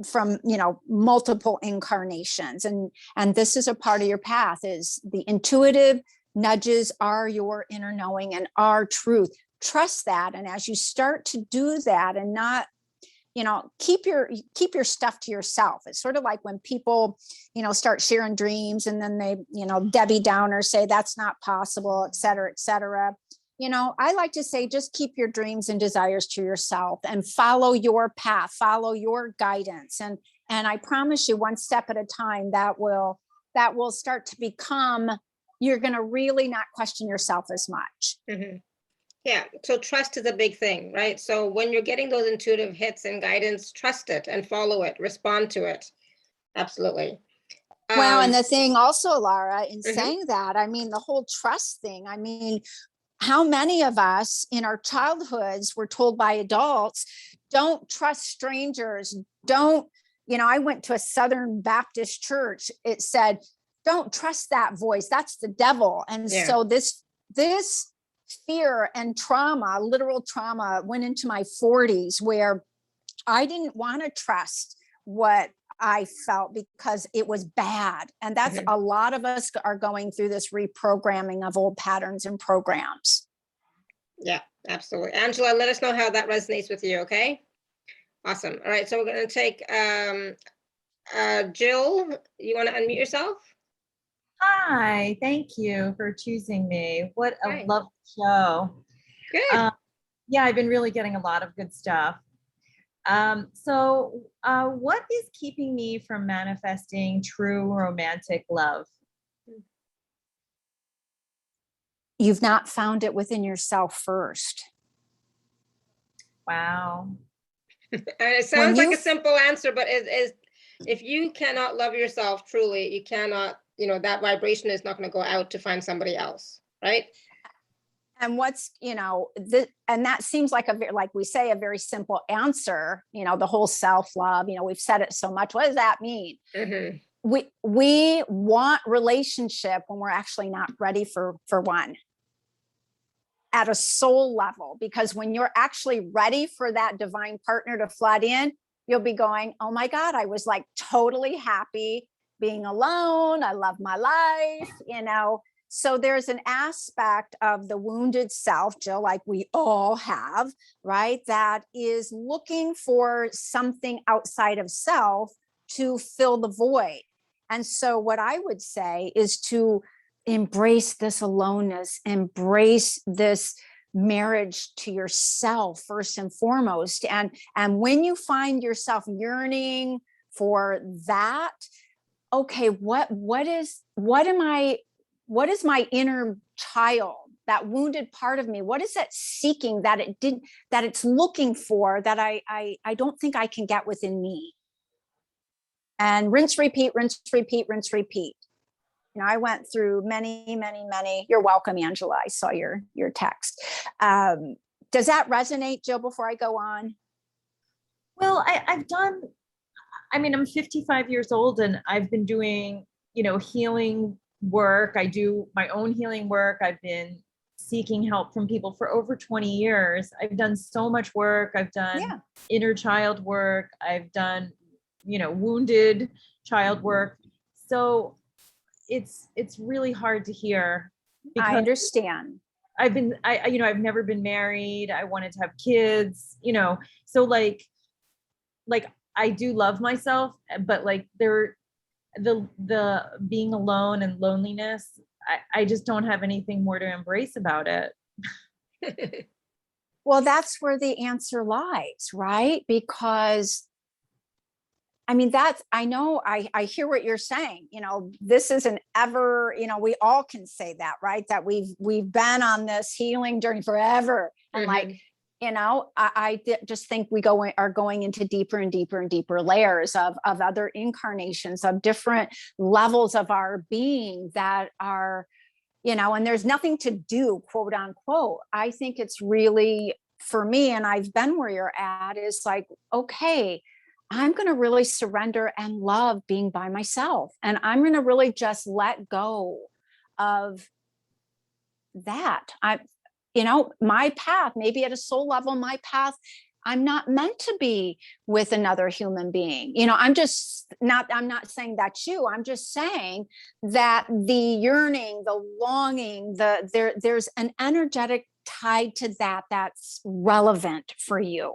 from, you know, multiple incarnations. And this is a part of your path, is the intuitive nudges are your inner knowing and our truth. Trust that. And as you start to do that and not, you know, keep your stuff to yourself. It's sort of like when people, you know, start sharing dreams and then they, you know, Debbie Downer say that's not possible, et cetera, et cetera. You know, I like to say, just keep your dreams and desires to yourself and follow your path, follow your guidance. And I promise you, one step at a time, that will start to become, you're going to really not question yourself as much. Mm-hmm. Yeah. So trust is a big thing, right? So when you're getting those intuitive hits and guidance, trust it and follow it, respond to it. Absolutely. Well, and the thing also, Lara, in Mhm. saying that, I mean, the whole trust thing, I mean, how many of us in our childhoods were told by adults, don't trust strangers, don't, you know, I went to a Southern Baptist church. It said, don't trust that voice, that's the devil. And Yeah. so this fear and trauma, literal trauma, went into my 40s, where I didn't want to trust what I felt because it was bad. And that's Mhm. a lot of us are going through this reprogramming of old patterns and programs. Yeah, absolutely. Angela, let us know how that resonates with you, okay? Awesome. All right, so we're going to take Jill, you want to unmute yourself? Hi, thank you for choosing me. What a Hi. lovely show. Good. Yeah, I've been really getting a lot of good stuff. So what is keeping me from manifesting true romantic love? You've not found it within yourself first. Wow. It sounds like a simple answer, but if you cannot love yourself truly, you cannot, you know, that vibration is not going to go out to find somebody else, right? And what's, you know, and that seems like like we say, a very simple answer, you know, the whole self-love, you know, we've said it so much. What does that mean? Mm-hmm. We want relationship when we're actually not ready for one at a soul level, because when you're actually ready for that divine partner to flood in, you'll be going, oh my God, I was like totally happy being alone. I love my life, you know. So there's an aspect of the wounded self, Jill, like we all have, right? That is looking for something outside of self to fill the void. And so what I would say is to embrace this aloneness, embrace this marriage to yourself first and foremost. And when you find yourself yearning for that, okay, what is my inner child, that wounded part of me? What is that seeking that it's looking for that I don't think I can get within me? and rinse, repeat, rinse, repeat, rinse, repeat. You know, I went through many, you're welcome, Angela. I saw your text. Does that resonate, Jill, before I go on? Well, I'm 55 years old and I've been doing, healing work. I do my own healing work. I've been seeking help from people for over 20 years. I've done so much work. I've done inner child work. I've done, wounded child work. So it's really hard to hear. I understand. I've never been married. I wanted to have kids, so like I do love myself, but like the being alone and loneliness, I just don't have anything more to embrace about it. Well, that's where the answer lies, right? Because I mean, I hear what you're saying. This isn't ever, we all can say that, right? That we've been on this healing journey forever. And like, I just think we are going into deeper and deeper and deeper layers of other incarnations, of different levels of our being that are, and there's nothing to do, quote unquote. I think it's really, for me, and I've been where you're at, is like, okay, I'm going to really surrender and love being by myself. And I'm going to really just let go of that. My path, maybe at a soul level, my path, I'm not meant to be with another human being. I'm not saying that's you. I'm just saying that the yearning, the longing, there's an energetic tied to that's relevant for you.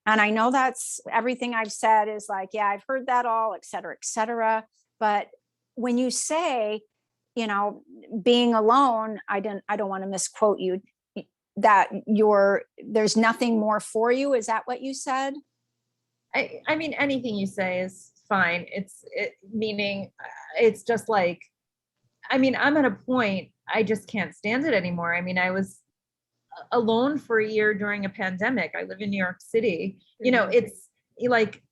And I know that's everything I've said is like, yeah, I've heard that all, et cetera, et cetera. But when you say, being alone, I don't want to misquote you, that there's nothing more for you. Is that what you said? I mean, anything you say is fine. Meaning it's just like, I'm at a point, I just can't stand it anymore. I was alone for a year during a pandemic. I live in New York City. It's like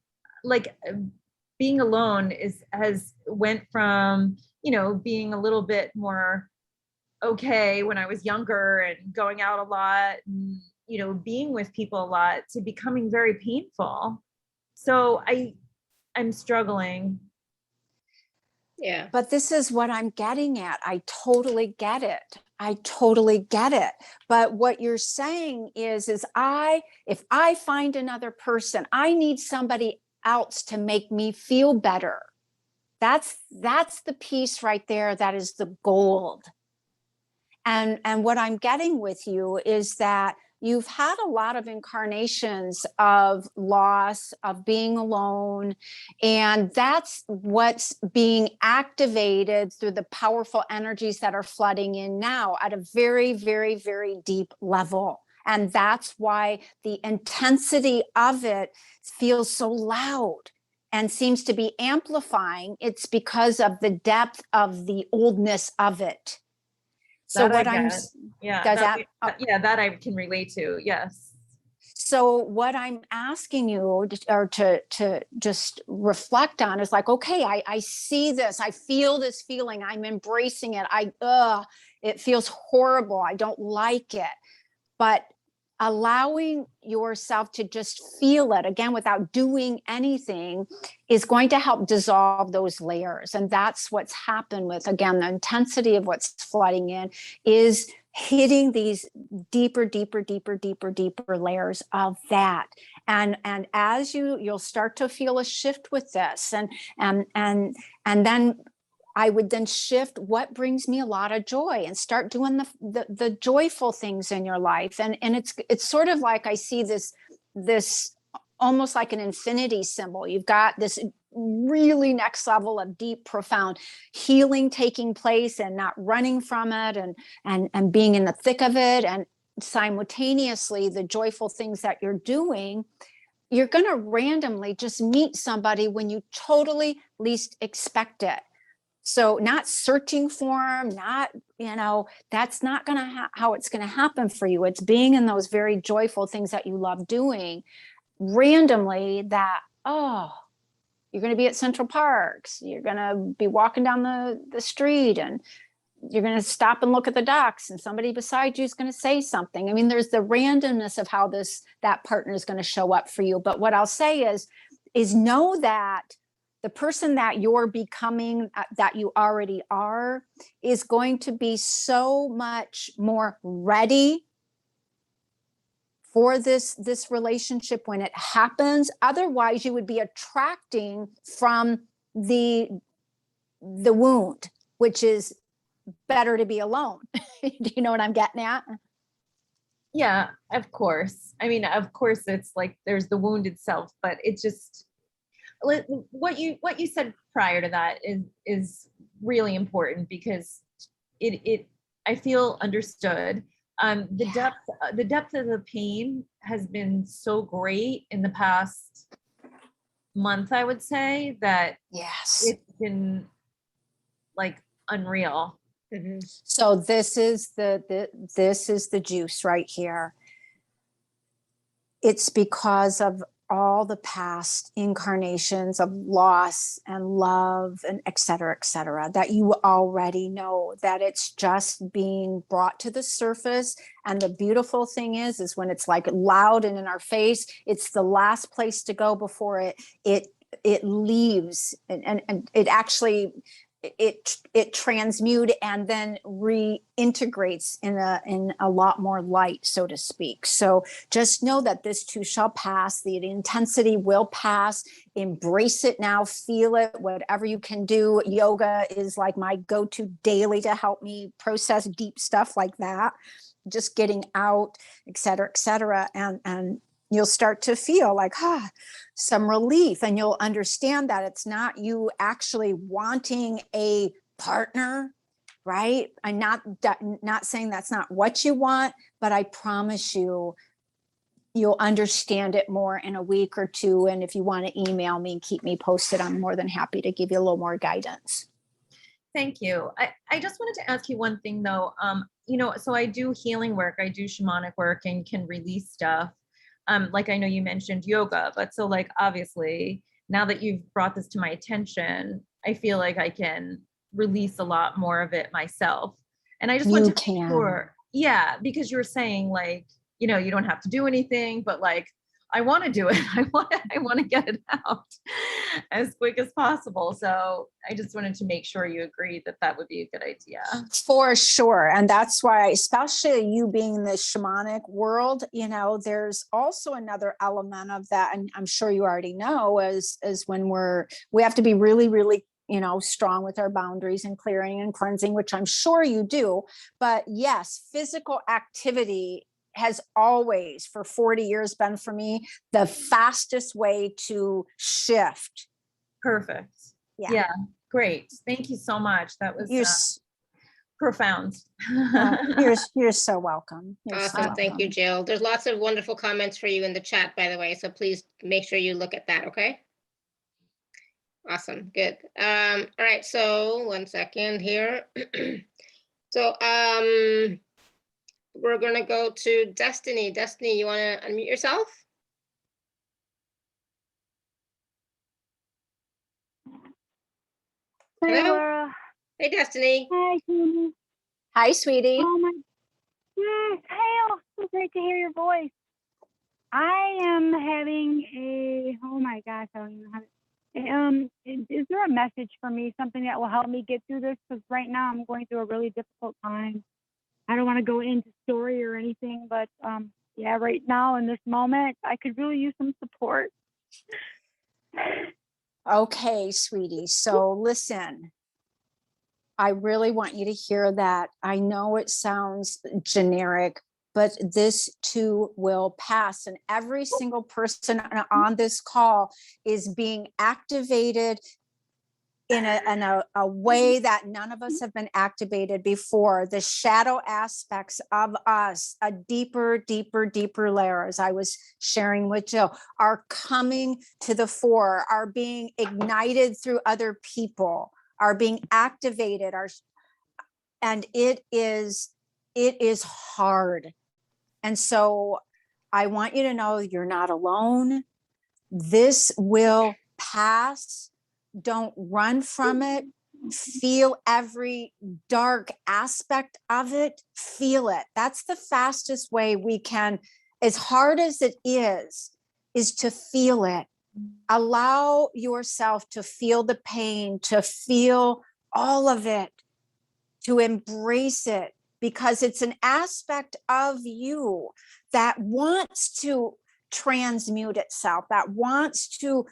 being alone has went from, being a little bit more okay when I was younger and going out a lot and, being with people a lot, to becoming very painful. So I'm struggling. Yeah. But this is what I'm getting at. I totally get it. But what you're saying is if I find another person, I need somebody else to make me feel better. That's the piece right there. That is the gold. And what I'm getting with you is that you've had a lot of incarnations of loss, of being alone, and that's what's being activated through the powerful energies that are flooding in now at a very, very, very deep level. And that's why the intensity of it feels so loud and seems to be amplifying. It's because of the depth of the oldness of it. So that I can relate to. Yes. So what I'm asking you to just reflect on is like, okay, I see this, I feel this feeling, I'm embracing it. It feels horrible. I don't like it, but allowing yourself to just feel it again without doing anything is going to help dissolve those layers. And that's what's happened with, again, the intensity of what's flooding in is hitting these deeper layers of that. And as you'll start to feel a shift with this, and then I would then shift what brings me a lot of joy and start doing the joyful things in your life. And it's sort of like I see this almost like an infinity symbol. You've got this really next level of deep, profound healing taking place and not running from it and being in the thick of it. And simultaneously, the joyful things that you're doing, you're going to randomly just meet somebody when you totally least expect it. So not searching for them, that's not going to how it's going to happen for you. It's being in those very joyful things that you love doing randomly that, you're going to be at Central Parks. You're going to be walking down the street, and you're going to stop and look at the ducks, and somebody beside you is going to say something. I mean, there's the randomness of how that partner is going to show up for you. But what I'll say is know that the person that you're becoming, that you already are, is going to be so much more ready for this relationship when it happens. Otherwise, you would be attracting from the wound, which is better to be alone. Do you know what I'm getting at? Yeah, of course. I mean, of course, it's like there's the wound itself, but it just, what you said prior to that is really important, because it I feel understood. The depth of the pain has been so great in the past month, I would say, that Yes. it's been like unreal. Mhm. So this is the juice right here. It's because of all the past incarnations of loss and love and et cetera, that you already know that it's just being brought to the surface. And the beautiful thing is when it's like loud and in our face, it's the last place to go before it leaves, and it actually it transmute and then reintegrates in a lot more light, so to speak. So just know that this too shall pass. The intensity will pass. Embrace it now, feel it, whatever you can do. Yoga is like my go-to daily to help me process deep stuff like that, just getting out, et cetera, and you'll start to feel like some relief, and you'll understand that it's not you actually wanting a partner, right? I'm not saying that's not what you want, but I promise you'll understand it more in a week or two. And if you want to email me and keep me posted, I'm more than happy to give you a little more guidance. Thank you. I just wanted to ask you one thing though. So I do healing work, I do shamanic work, and can release stuff. Like I know you mentioned yoga, but so like obviously now that you've brought this to my attention, I feel like I can release a lot more of it myself. And I just want to make sure, yeah, because you were saying like, you don't have to do anything, but like I want to do it. I want to get it out as quick as possible. So I just wanted to make sure you agreed that would be a good idea. For sure. And that's why, especially you being in the shamanic world, there's also another element of that. And I'm sure you already know is when we have to be really, really, strong with our boundaries and clearing and cleansing, which I'm sure you do. But yes, physical activity has always for 40 years been for me the fastest way to shift. Perfect. Yeah. Great. Thank you so much. That was profound. You're so welcome. Awesome. Thank you, Jill. There's lots of wonderful comments for you in the chat, by the way, so please make sure you look at that. Okay. Awesome. Good. All right. So 1 second here. So we're going to go to Destiny. Destiny, you want to unmute yourself? Hey, Hello? Laura. Hey, Destiny. Hi, Jamie. Hi, sweetie. Oh my. Yes. Hey, oh, so great to hear your voice. I am having oh my gosh, I don't even know how to. Is there a message for me, something that will help me get through this? Because right now I'm going through a really difficult time. I don't want to go into story or anything, but yeah, right now in this moment, I could really use some support. Okay, sweetie. So listen, I really want you to hear that. I know it sounds generic, but this too will pass. And every single person on this call is being activated in a way that none of us have been activated before. The shadow aspects of us, a deeper layer, as I was sharing with Jill, are coming to the fore, are being ignited through other people, are being activated, and it is hard. And so I want you to know you're not alone. This will pass. Don't run from it. Feel every dark aspect of it. Feel it. That's the fastest way we can, as hard as it is to feel it. Allow yourself to feel the pain, to feel all of it, to embrace it, because it's an aspect of you that wants to transmute itself, that wants to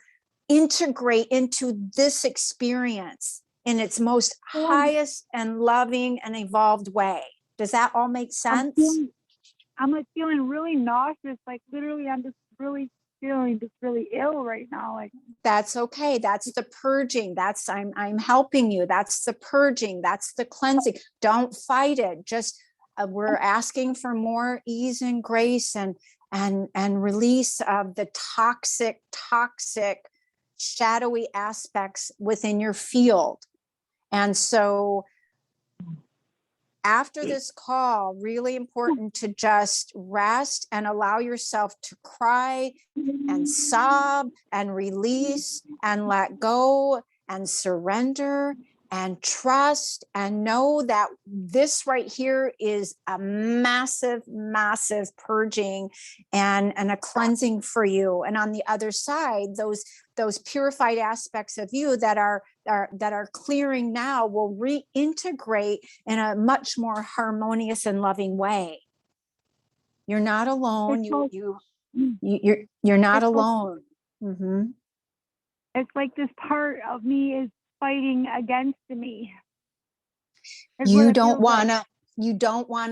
integrate into this experience in its most highest and loving and evolved way. Does that all make sense? I'm like feeling really nauseous. Like literally, I'm just really feeling just really ill right now. Like that's okay. That's the purging. That's I'm helping you. That's the purging. That's the cleansing. Don't fight it. Just we're asking for more ease and grace and release of the toxic shadowy aspects within your field. And so after this call, really important to just rest and allow yourself to cry and sob and release and let go and surrender and trust and know that this right here is a massive, massive purging and a cleansing for you. And on the other side, those purified aspects of you that are clearing now will reintegrate in a much more harmonious and loving way. You're not alone. You're not alone. Mm-hmm. It's like this part of me is fighting against me. You don't want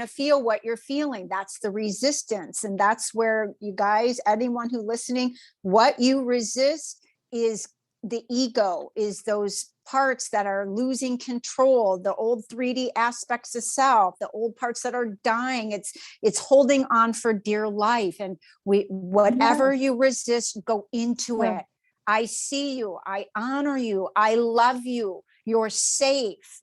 to feel what you're feeling. That's the resistance. And that's where you guys, anyone who listening, what you resist is the ego, is those parts that are losing control, the old 3D aspects of self, the old parts that are dying. It's holding on for dear life. And whatever you resist, go into it. I see you. I honor you. I love you. You're safe.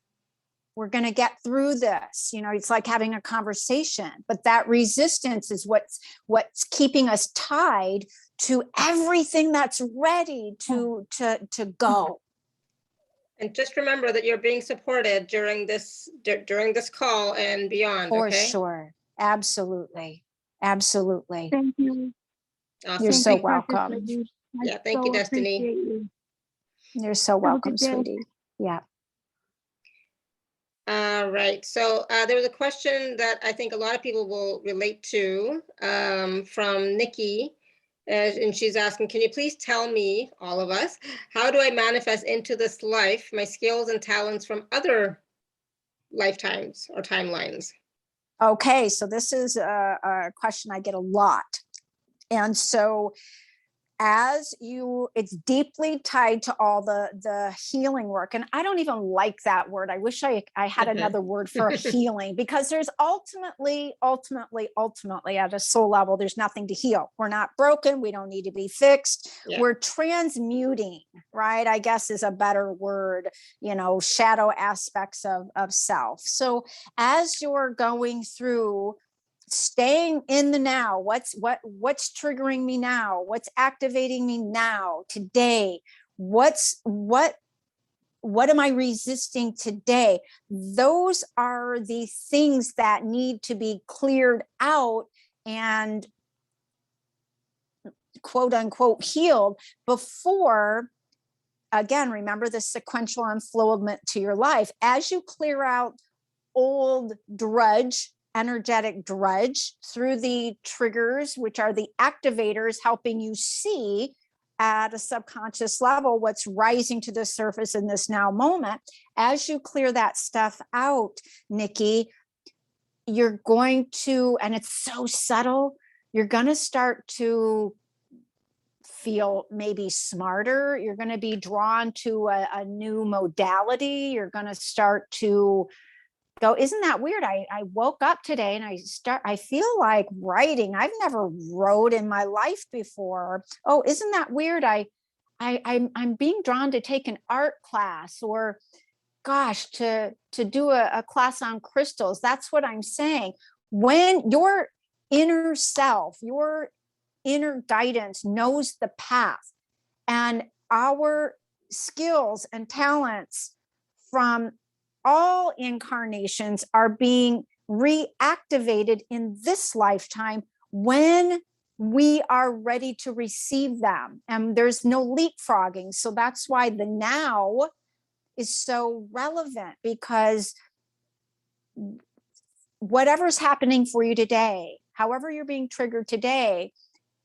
We're going to get through this. You know, it's like having a conversation, but that resistance is what's keeping us tied to everything that's ready to go. And just remember that you're being supported during this call and beyond. For okay? sure. Absolutely. Absolutely. Thank you. Awesome. You're so Thank you, precious welcome. lady. I Yeah, thank you, so Destiny. appreciate you. You're so Have a welcome, good day. sweetie. Yeah. All right. So there was a question that I think a lot of people will relate to from Nikki. And she's asking, can you please tell me, all of us, how do I manifest into this life my skills and talents from other lifetimes or timelines? Okay, so this is a question I get a lot. And so it's deeply tied to all the healing work. And I don't even like that word. I wish I had another word for healing, because there's ultimately at a soul level, there's nothing to heal. We're not broken. We don't need to be fixed. Yeah. We're transmuting, right? I guess is a better word, shadow aspects of self. So as you're going through staying in the now, what's triggering me now, what's activating me now, today, what am I resisting today? Those are the things that need to be cleared out and quote unquote healed before, again, remember the sequential unfoldment to your life. As you clear out old energetic drudge through the triggers, which are the activators helping you see at a subconscious level what's rising to the surface in this now moment. As you clear that stuff out, Nikki, you're going to, and it's so subtle, you're going to start to feel maybe smarter. You're going to be drawn to a new modality. You're going to start to go, isn't that weird? I woke up today and I feel like writing. I've never wrote in my life before. Oh, isn't that weird? I'm being drawn to take an art class, or gosh, to do a class on crystals. That's what I'm saying. When your inner self, your inner guidance knows the path, and our skills and talents from all incarnations are being reactivated in this lifetime when we are ready to receive them. And there's no leapfrogging. So that's why the now is so relevant, because whatever's happening for you today, however you're being triggered today,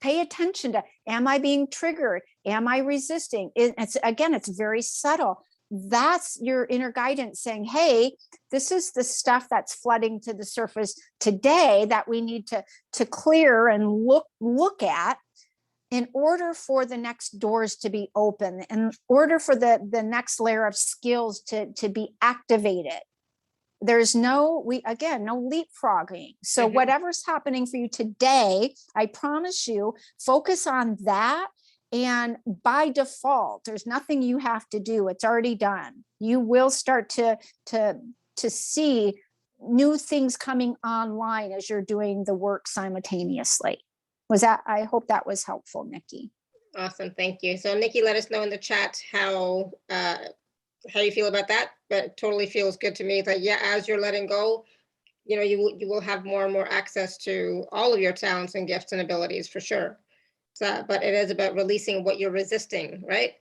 pay attention to, am I being triggered? Am I resisting? It's very subtle. That's your inner guidance saying, hey, this is the stuff that's flooding to the surface today that we need to clear and look at in order for the next doors to be open, in order for the next layer of skills to be activated. There's no leapfrogging. So whatever's happening for you today, I promise you, focus on that. And by default, there's nothing you have to do. It's already done. You will start to see new things coming online as you're doing the work simultaneously. I hope that was helpful, Nikki. Awesome, thank you. So Nikki, let us know in the chat how you feel about that. But it totally feels good to me that, yeah, as you're letting go, you know, you will have more and more access to all of your talents and gifts and abilities for sure. So, but it is about releasing what you're resisting, right?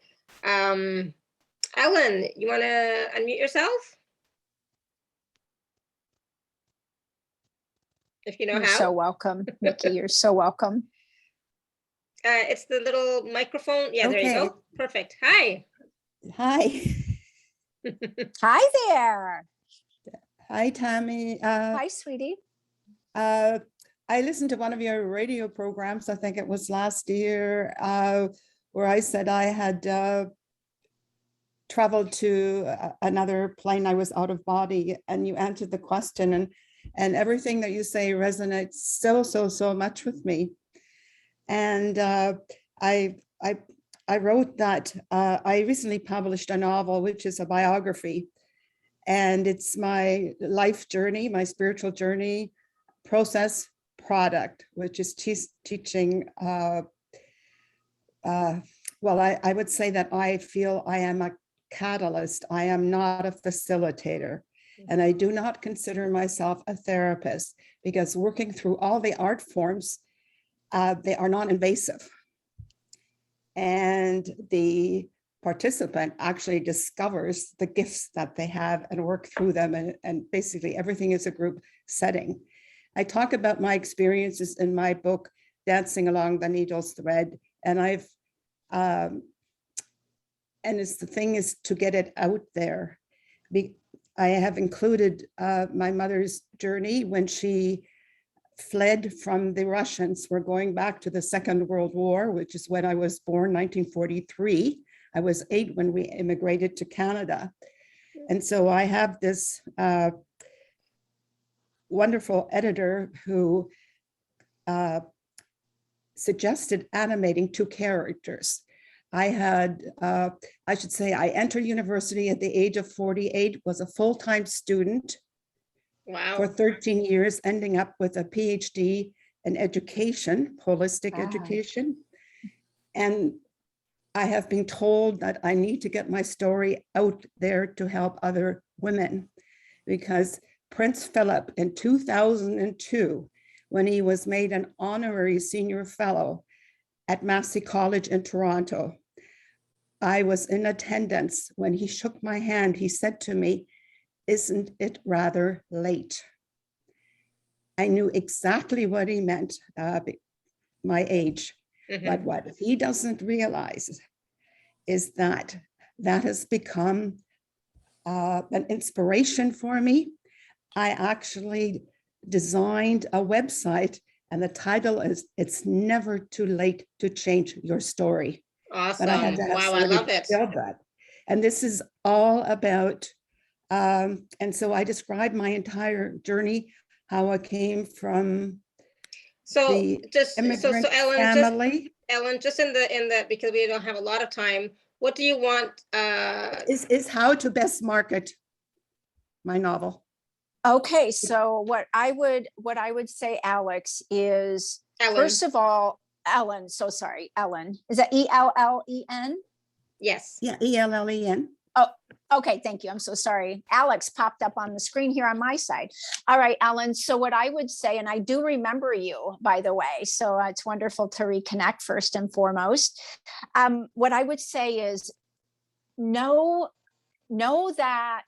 Ellen, you want to unmute yourself? If you know You're how. so welcome, Nikki. You're so welcome. It's the little microphone. Yeah, there you go. Perfect. Hi. Hi. Hi there. Hi, Tammy. Hi, sweetie. I listened to one of your radio programs, I think it was last year, where I said I had traveled to another plane. I was out of body, and you answered the question, and everything that you say resonates so much with me. And I wrote that I recently published a novel, which is a biography, and it's my life journey, my spiritual journey, process, product, which is teaching. Well, I would say that I feel I am a catalyst. I am not a facilitator. And I do not consider myself a therapist, because working through all the art forms, they are non-invasive. And the participant actually discovers the gifts that they have and work through them. And basically everything is a group setting. I talk about my experiences in my book, Dancing Along the Needle's Thread. And the thing is to get it out there. I have included my mother's journey when she fled from the Russians. We're going back to the Second World War, which is when I was born, 1943. I was 8 when we immigrated to Canada. And so I have this wonderful editor who suggested animating 2 characters. I entered university at the age of 48, was a full-time student. Wow. For 13 years, ending up with a PhD in education, holistic education. And I have been told that I need to get my story out there to help other women, because Prince Philip in 2002, when he was made an honorary senior fellow at Massey College in Toronto, I was in attendance. When he shook my hand, he said to me, "Isn't it rather late?" I knew exactly what he meant, my age. But what he doesn't realize is that that has become an inspiration for me. I actually designed a website, and the title is "It's Never Too Late to Change Your Story." Awesome. But I had to have Wow, I love it. build that. And this is all about, and so I described my entire journey, how I came from the immigrant family. Ellen, just in the because we don't have a lot of time, what do you want? Is how to best market my novel. Okay, so what I would say, Alex, is Ellen. first of all, Ellen. So sorry, Ellen. Is that Ellen? Yes. Yeah, ELLEN. Okay, thank you. I'm so sorry. Alex popped up on the screen here on my side. All right, Ellen. So what I would say, and I do remember you, by the way, so it's wonderful to reconnect first and foremost. What I would say is know that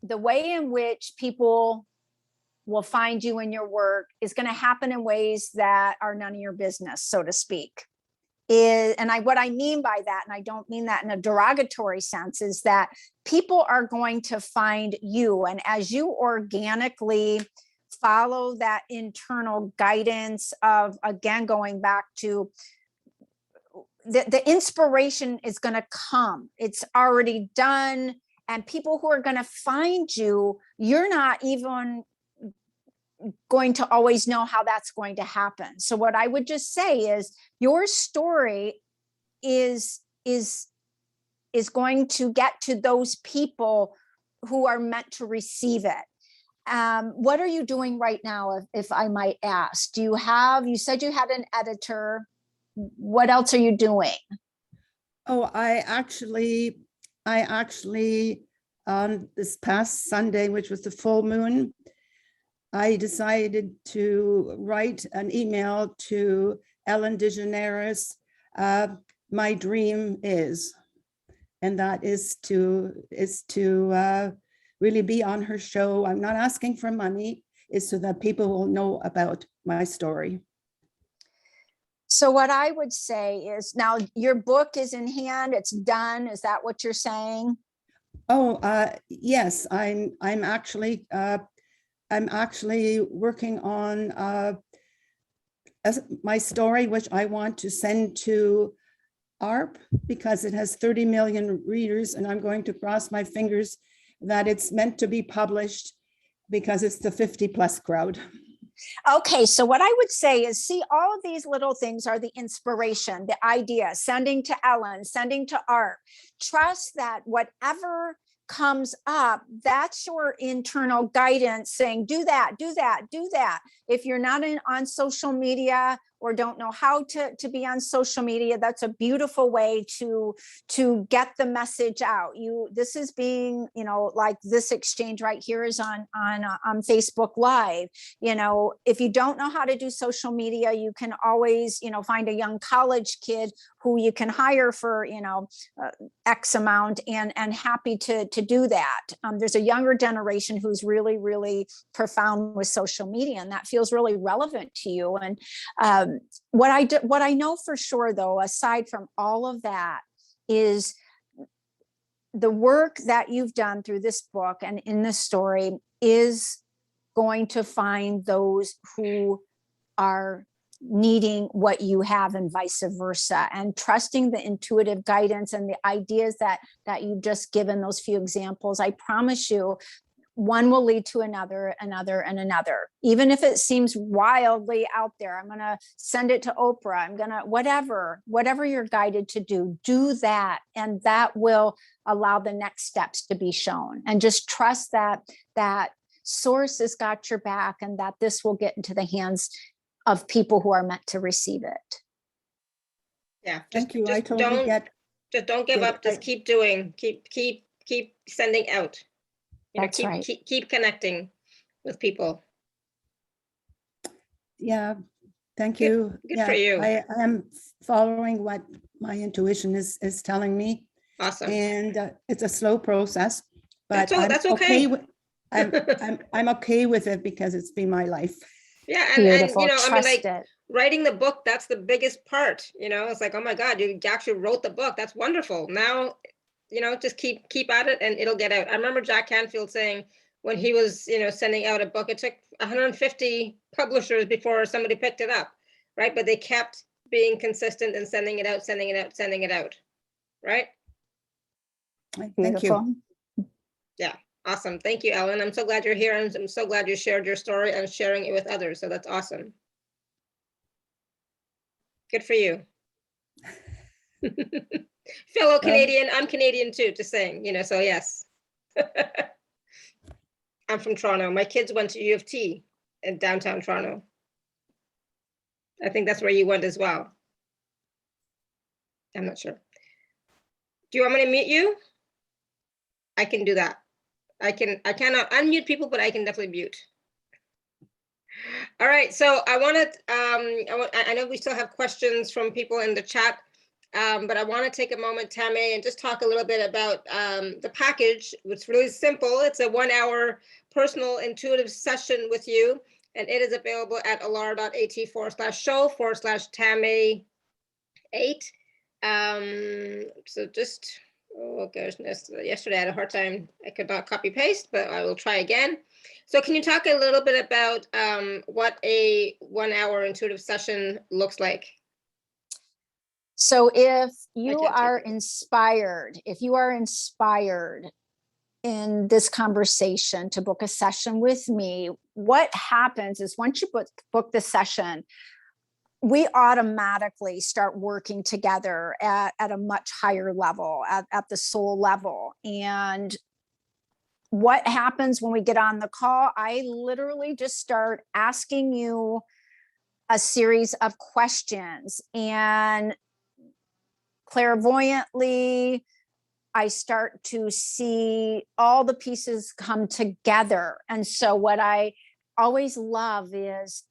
the way in which people will find you in your work is going to happen in ways that are none of your business, so to speak. What I mean by that, and I don't mean that in a derogatory sense, is that people are going to find you, and as you organically follow that internal guidance of, again, going back to the inspiration is going to come. It's already done, and people who are going to find you, you're not even going to always know how that's going to happen. So what I would just say is your story is going to get to those people who are meant to receive it. What are you doing right now, if I might ask? You said you had an editor. What else are you doing? Oh, I actually this past Sunday, which was the full moon, I decided to write an email to Ellen DeGeneres. My dream is, and that is to really be on her show. I'm not asking for money, is so that people will know about my story. So what I would say is, now your book is in hand, it's done. Is that what you're saying? Oh, yes, I'm actually working on my story, which I want to send to ARP because it has 30 million readers, and I'm going to cross my fingers that it's meant to be published because it's the 50+ crowd. Okay, so what I would say is, see, all of these little things are the inspiration, the idea, sending to Ellen, sending to ARP. Trust that whatever comes up, that's your internal guidance saying, do that, do that, do that. If you're not on social media or don't know how to be on social media, that's a beautiful way to get the message out. This is being, like this exchange right here is on Facebook Live. If you don't know how to do social media, you can always, find a young college kid who you can hire for, X amount, and happy to do that. There's a younger generation who's really, really profound with social media, and that feels really relevant to you. And what I know for sure, though, aside from all of that, is the work that you've done through this book and in this story is going to find those who are needing what you have, and vice versa, and trusting the intuitive guidance and the ideas that you've just given, those few examples. I promise you, one will lead to another, and another. Even if it seems wildly out there, I'm going to send it to Oprah. I'm going to, whatever you're guided to do that. And that will allow the next steps to be shown. And just trust that source has got your back, and that this will get into the hands of people who are meant to receive it. Yeah. Thank you. I totally don't give up. Just keep doing, keep sending out. That's right. Keep connecting with people. Yeah, thank you. Good for you. I am following what my intuition is telling me. Awesome. And it's a slow process, but that's okay. I'm okay with it because it's been my life. Yeah, and Trust it. Writing the book, that's the biggest part. It's like, oh my God, you actually wrote the book. That's wonderful. Now, just keep at it and it'll get out. I remember Jack Canfield saying when he was, sending out a book, it took 150 publishers before somebody picked it up, right? But they kept being consistent and sending it out, right? Thank you. Yeah, awesome. Thank you, Ellen. I'm so glad you're here, and I'm so glad you shared your story and sharing it with others. So that's awesome. Good for you. Fellow Canadian, I'm Canadian too, just saying, so yes. I'm from Toronto. My kids went to U of T in downtown Toronto. I think that's where you went as well. I'm not sure. Do you want me to mute you? I can do that. I cannot unmute people, but I can definitely mute. All right, so I know we still have questions from people in the chat, but I want to take a moment, Tamaey, and just talk a little bit about the package. It's really simple. It's a 1-hour personal intuitive session with you, and it is available at alara.at/show/Tamaey8. So just, oh goodness, yesterday I had a hard time. I could not copy paste, but I will try again. So can you talk a little bit about what a 1-hour intuitive session looks like? So if you can't are take it. inspired, in this conversation to book a session with me, what happens is once you book the session, we automatically start working together at a much higher level, at the soul level. And what happens when we get on the call, I literally just start asking you a series of questions, and clairvoyantly, I start to see all the pieces come together. And so what I always love is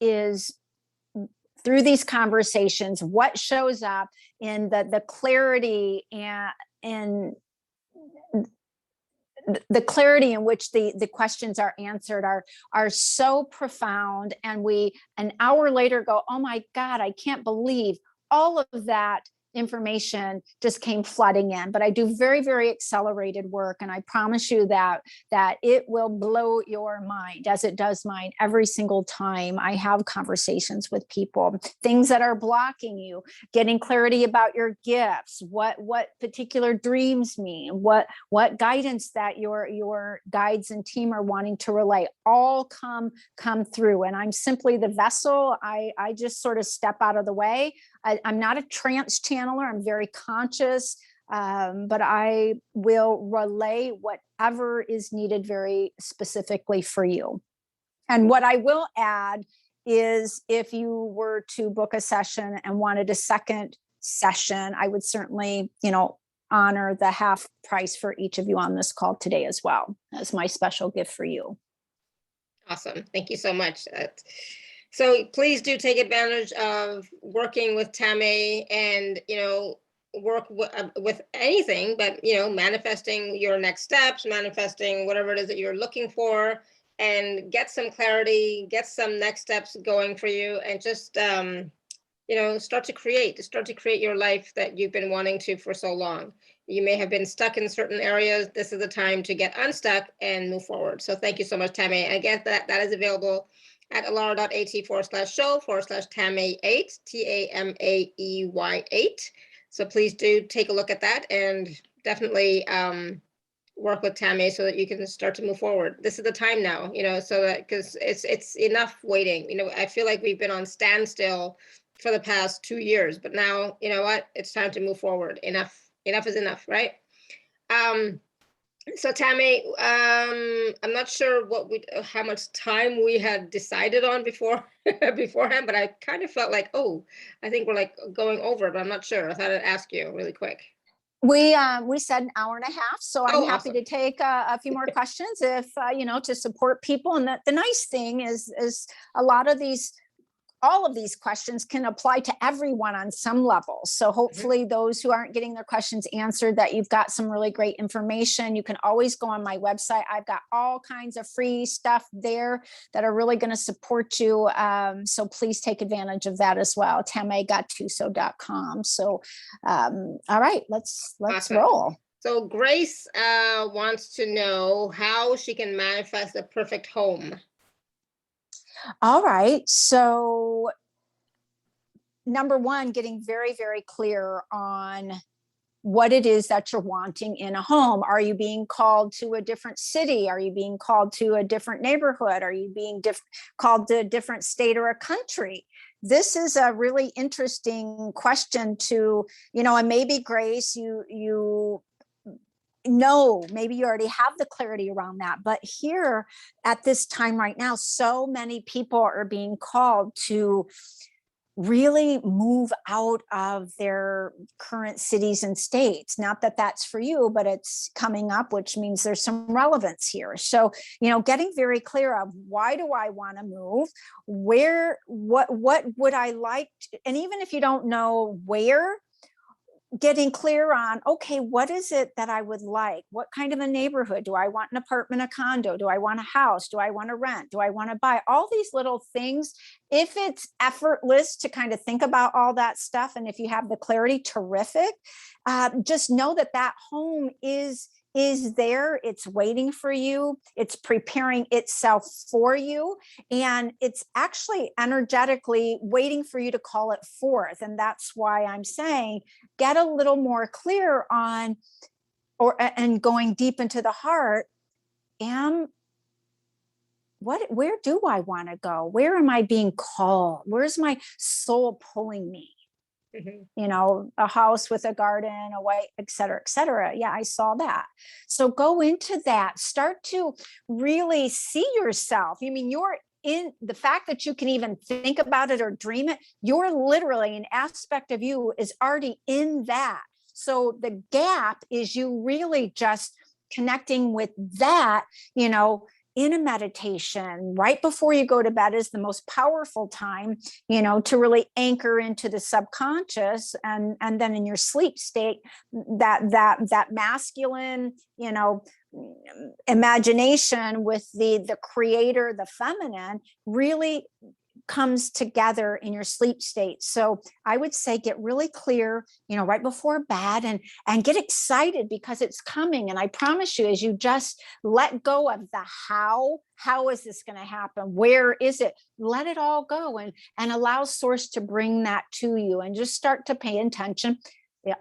through these conversations, what shows up in the clarity and the clarity in which the questions are answered are so profound. And we, an hour later, go, oh my God, I can't believe all of that information just came flooding in. But I do very, very accelerated work. And I promise you that it will blow your mind, as it does mine every single time I have conversations with people. Things that are blocking you, getting clarity about your gifts, what particular dreams mean, what guidance that your guides and team are wanting to relay, all come through. And I'm simply the vessel. I just sort of step out of the way. I'm not a trance channeler. I'm very conscious, but I will relay whatever is needed very specifically for you. And what I will add is, if you were to book a session and wanted a second session, I would certainly, honor the half price for each of you on this call today as well, as my special gift for you. Awesome. Thank you so much. So please do take advantage of working with Tamaey, and, work with anything, but, manifesting your next steps, manifesting whatever it is that you're looking for, and get some clarity, get some next steps going for you, and just, start to create your life that you've been wanting to for so long. You may have been stuck in certain areas. This is the time to get unstuck and move forward. So thank you so much, Tamaey. And again, that is available at alara.at/show/Tamaey8, TAMAEY8. So please do take a look at that, and definitely work with Tamaey so that you can start to move forward. This is the time now, so that, because it's enough waiting. I feel like we've been on standstill for the past 2 years, but now, it's time to move forward. Enough is enough, right? So Tamaey, I'm not sure how much time we had decided on beforehand, but I kind of felt like, I think we're like going over, but I'm not sure. I thought I'd ask you really quick. We said an hour and a half, so I'm happy awesome. to take a few more questions if to support people. And the nice thing is all of these questions can apply to everyone on some level. So hopefully those who aren't getting their questions answered, that you've got some really great information. You can always go on my website. I've got all kinds of free stuff there that are really going to support you. So please take advantage of that as well. TamaeyGottuso.com. So, all right, let's Awesome. roll. So Grace wants to know how she can manifest a perfect home. All right. So number one, getting very, very clear on what it is that you're wanting in a home. Are you being called to a different city? Are you being called to a different neighborhood? Are you being called to a different state or a country? This is a really interesting question to, and maybe Grace, maybe you already have the clarity around that, but here at this time right now, so many people are being called to really move out of their current cities and states. Not that that's for you, but it's coming up, which means there's some relevance here. So, getting very clear of, why do I want to move? Where, what would I like and even if you don't know where, getting clear on, okay, what is it that I would like? What kind of a neighborhood? Do I want an apartment, a condo? Do I want a house? Do I want to rent? Do I want to buy? All these little things. If it's effortless to kind of think about all that stuff, and if you have the clarity, terrific. Just know that that home is there. It's waiting for you. It's preparing itself for you. And it's actually energetically waiting for you to call it forth. And that's why I'm saying, get a little more clear on, and going deep into the heart, where do I want to go? Where am I being called? Where's my soul pulling me? A house with a garden, a white, et cetera, et cetera. Yeah, I saw that. So go into that. Start to really see yourself. You're in the fact that you can even think about it or dream it. You're literally, an aspect of you is already in that. So the gap is you really just connecting with that, in a meditation right before you go to bed is the most powerful time, to really anchor into the subconscious, and then in your sleep state, that masculine, imagination with the creator, the feminine, really comes together in your sleep state. So I would say get really clear, right before bed, and get excited because it's coming. And I promise you, as you just let go of the how is this going to happen? Where is it? Let it all go and allow source to bring that to you, and just start to pay attention.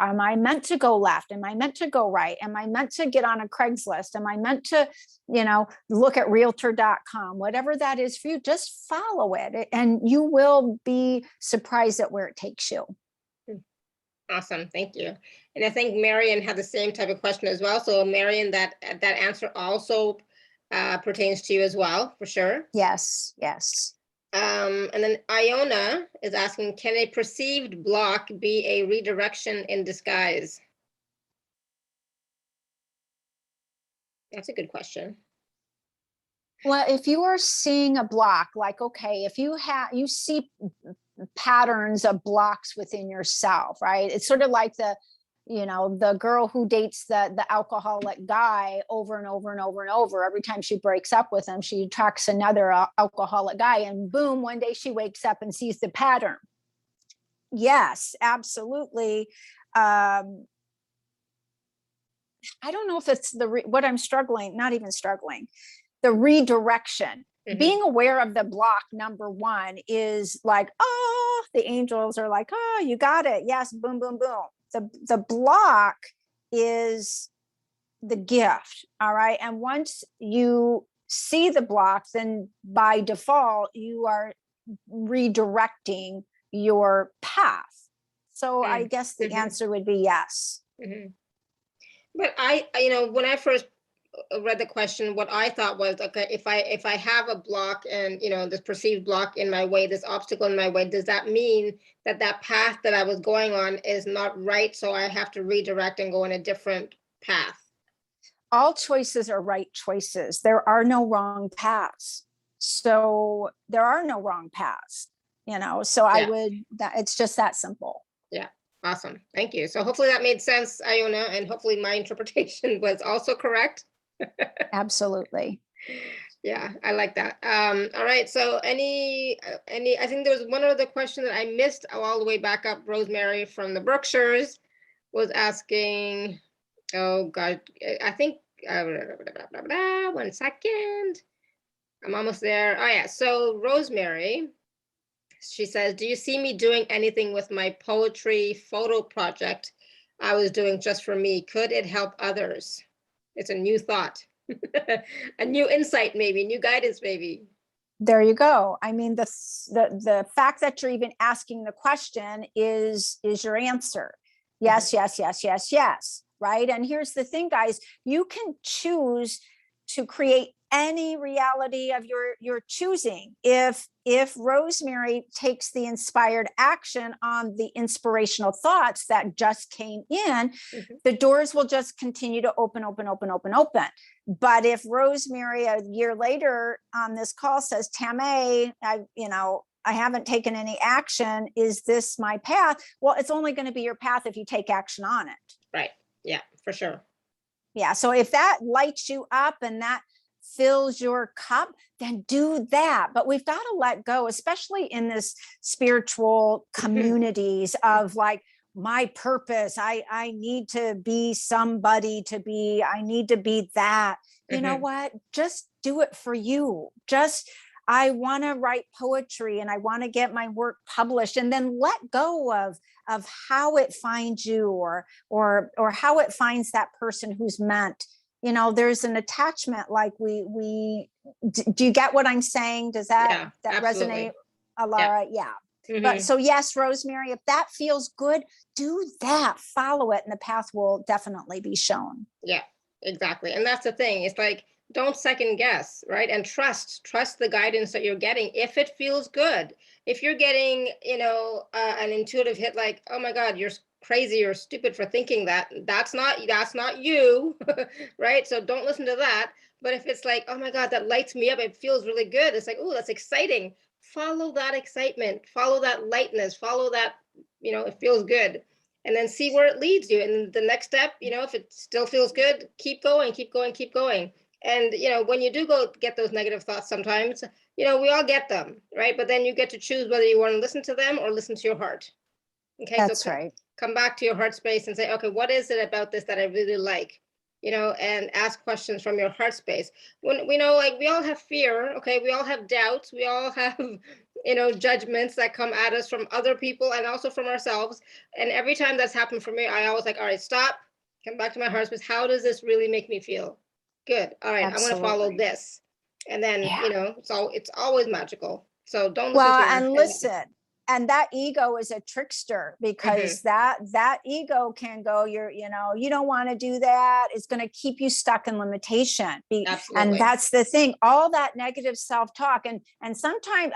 Am I meant to go left? Am I meant to go right? Am I meant to get on a Craigslist? Am I meant to, look at realtor.com? Whatever that is for you, just follow it, and you will be surprised at where it takes you. Awesome. Thank you. And I think Marion had the same type of question as well. So Marion, that answer also pertains to you as well, for sure. Yes. And then Iona is asking, can a perceived block be a redirection in disguise? That's a good question. Well, if you are seeing a block, like, okay, if you see patterns of blocks within yourself, right? It's sort of like the girl who dates the alcoholic guy over and over and over and over. Every time she breaks up with him, she attracts another alcoholic guy, and boom, one day she wakes up and sees the pattern. Yes, absolutely. I don't know if it's what I'm struggling, not even struggling, the redirection. Being aware of the block, number one, is like, oh, the angels are like, oh, you got it. Yes, boom, boom, boom. The block is the gift. All right. And once you see the block, then by default, you are redirecting your path. So I guess the answer would be yes. But when I first read the question, what I thought was, okay, if I have a block and this perceived block in my way, this obstacle in my way, does that mean that path that I was going on is not right, so I have to redirect and go in a different path? All choices are right choices. There are no wrong paths. So there are no wrong paths, so it's just that simple. Yeah. Awesome. Thank you. So hopefully that made sense, Iona, and hopefully my interpretation was also correct. Absolutely. Yeah, I like that. All right. So I think there was one other question that I missed all the way back up. Rosemary from the Berkshires was asking, oh God, I think, 1 second. I'm almost there. Oh yeah. So Rosemary, she says, do you see me doing anything with my poetry photo project I was doing just for me? Could it help others? It's a new thought, a new insight, maybe, new guidance, maybe. There you go. I mean, the fact that you're even asking the question is your answer. Yes, yes, yes, yes, yes. Right. And here's the thing, guys, you can choose to create any reality of your choosing. If Rosemary takes the inspired action on the inspirational thoughts that just came in, the doors will just continue to open. But if Rosemary a year later on this call says, Tamaey, I haven't taken any action, is this my path? Well, it's only going to be your path if you take action on it. Right. Yeah, for sure. Yeah. So if that lights you up and that fills your cup, then do that. But we've got to let go, especially in this spiritual communities of like, my purpose, I need to be somebody to be, I need to be that. You know what? Just do it for you. I want to write poetry and I want to get my work published, and then let go of how it finds you or how it finds that person who's meant. There's an attachment, like do you get what I'm saying? Does that resonate, Alara? Yeah. But so yes, Rosemary, if that feels good, do that, follow it, and the path will definitely be shown. Yeah, exactly. And that's the thing. It's like, don't second guess, right? And trust the guidance that you're getting. If it feels good, if you're getting, an intuitive hit, like, oh my God, you're crazy or stupid for thinking that's not you, right? So don't listen to that. But if it's like, oh my God, that lights me up, it feels really good. It's like, oh, that's exciting. Follow that excitement, follow that lightness, follow that, it feels good. And then see where it leads you. And the next step, if it still feels good, keep going. And, when you do go get those negative thoughts sometimes, we all get them, right? But then you get to choose whether you want to listen to them or listen to your heart. Okay. That's so right. Come back to your heart space and say, okay, what is it about this that I really like? And ask questions from your heart space. When we know, like, we all have fear, okay? We all have doubts. We all have, judgments that come at us from other people and also from ourselves. And every time that's happened for me, I always like, all right, stop, come back to my heart space. How does this really make me feel? Good. All right, I'm going to follow this. And then, it's always magical. So don't listen to and listen. And that ego is a trickster, because that ego can go, you don't want to do that. It's going to keep you stuck in limitation. And that's the thing, all that negative self-talk. And sometimes,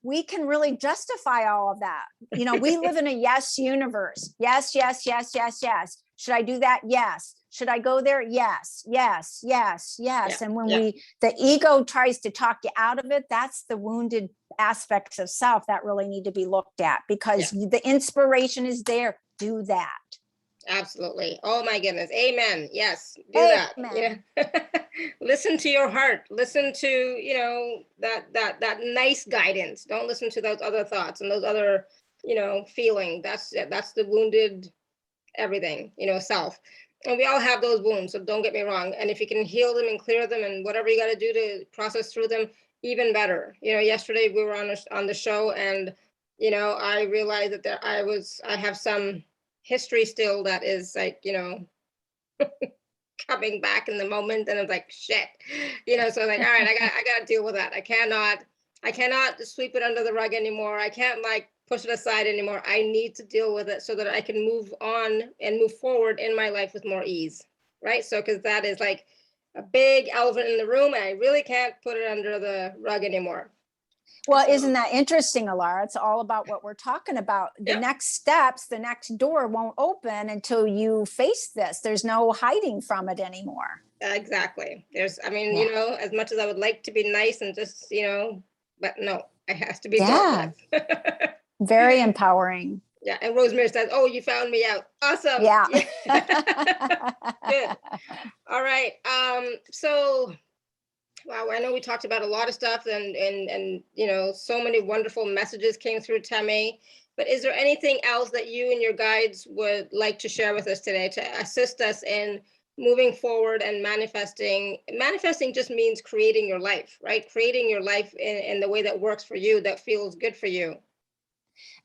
we can really justify all of that. We live in a yes universe. Yes. Should I do that? Yes. Should I go there? Yes. And when the ego tries to talk you out of it, that's the wounded aspects of self that really need to be looked at, because the inspiration is there. Do that. Absolutely. Oh my goodness. Amen. Yes. Do Amen. that. Listen to your heart. Listen to, that nice guidance. Don't listen to those other thoughts and those other, feeling. That's the wounded everything, self. And we all have those wounds, so don't get me wrong. And if you can heal them and clear them and whatever you got to do to process through them, even better. Yesterday we were on the show, and I realized that I have some history still that is like, coming back in the moment, and I'm like, shit, so I'm like, all right, I got to deal with that. I cannot sweep it under the rug anymore. I can't like push it aside anymore. I need to deal with it so that I can move on and move forward in my life with more ease, right? So, because that is like a big elephant in the room, and I really can't put it under the rug anymore. Well, isn't that interesting, Alara? It's all about what we're talking about. The next steps, the next door won't open until you face this. There's no hiding from it anymore. Exactly. As much as I would like to be nice and just, but no, it has to be dealt with. Very empowering. Yeah. And Rosemary says, oh, you found me out. Awesome. Yeah. Good. All right. So, wow, I know we talked about a lot of stuff, and so many wonderful messages came through, Tamaey. But is there anything else that you and your guides would like to share with us today to assist us in moving forward and manifesting? Manifesting just means creating your life, right? Creating your life in the way that works for you, that feels good for you.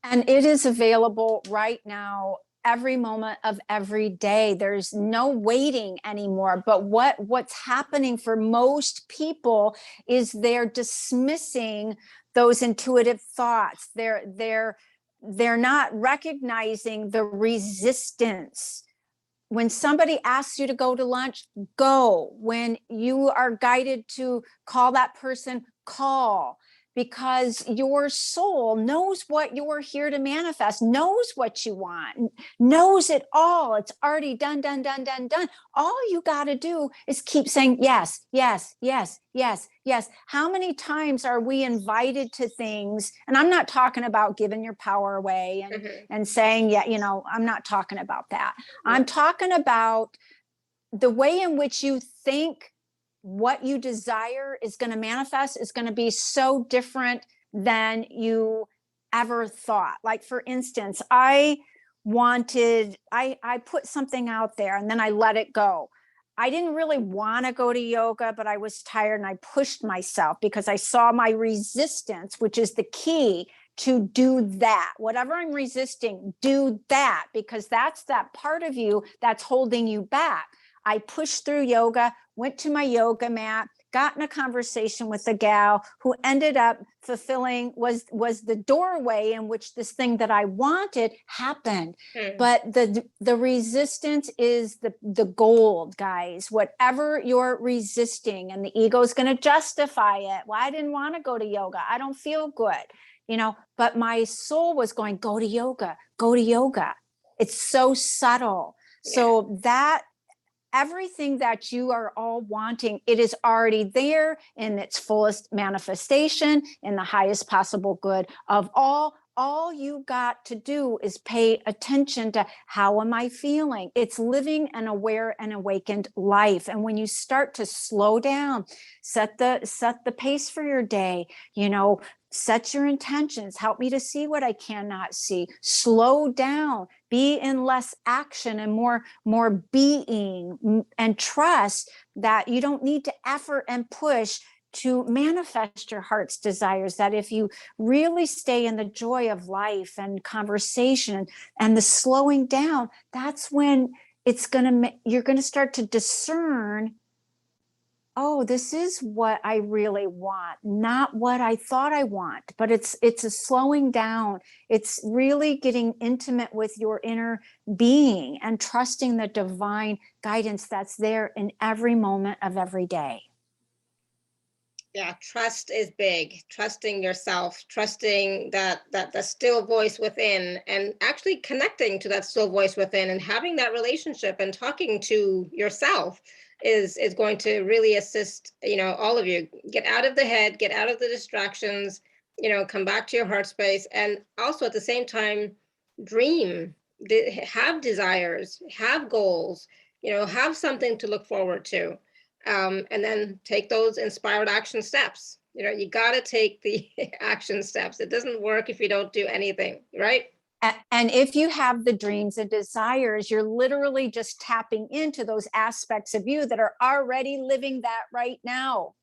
And it is available right now, every moment of every day. There's no waiting anymore. But what's happening for most people is they're dismissing those intuitive thoughts. They're not recognizing the resistance when somebody asks you to go to lunch, go. When you are guided to call that person, call. Because your soul knows what you're here to manifest, knows what you want, knows it all. It's already done, done, done, done, done. All you got to do is keep saying yes, yes, yes, yes, yes. How many times are we invited to things? And I'm not talking about giving your power away and saying, yeah, you know, I'm not talking about that. I'm talking about the way in which you think what you desire is going to manifest is going to be so different than you ever thought. Like, for instance, I put something out there and then I let it go. I didn't really want to go to yoga, but I was tired and I pushed myself because I saw my resistance, which is the key to do that. Whatever I'm resisting, do that, because that's that part of you that's holding you back. I pushed through yoga, went to my yoga mat, got in a conversation with a gal who ended up fulfilling, was the doorway in which this thing that I wanted happened. But the resistance is the gold, guys. Whatever you're resisting, and the ego is going to justify it. Well, I didn't want to go to yoga. I don't feel good, you know, but my soul was going, go to yoga, go to yoga. It's so subtle. So that everything that you are all wanting, it is already there in its fullest manifestation, in the highest possible good of all. All you got to do is pay attention to, how am I feeling? It's living an aware and awakened life. And when you start to slow down, set the pace for your day, you know, set your intentions, help me to see what I cannot see, slow down, be in less action and more being, and trust that you don't need to effort and push to manifest your heart's desires. That if you really stay in the joy of life and conversation and the slowing down, that's when you're going to start to discern, oh, this is what I really want, not what I thought I want. But it's a slowing down. It's really getting intimate with your inner being and trusting the divine guidance that's there in every moment of every day. Yeah, trust is big. Trusting yourself, trusting that the still voice within, and actually connecting to that still voice within and having that relationship and talking to yourself is going to really assist, you know, all of you. Get out of the head, get out of the distractions, you know, come back to your heart space, and also at the same time, dream, have desires, have goals, you know, have something to look forward to. And then take those inspired action steps. You know, you got to take the action steps. It doesn't work if you don't do anything, right? And if you have the dreams and desires, you're literally just tapping into those aspects of you that are already living that right now.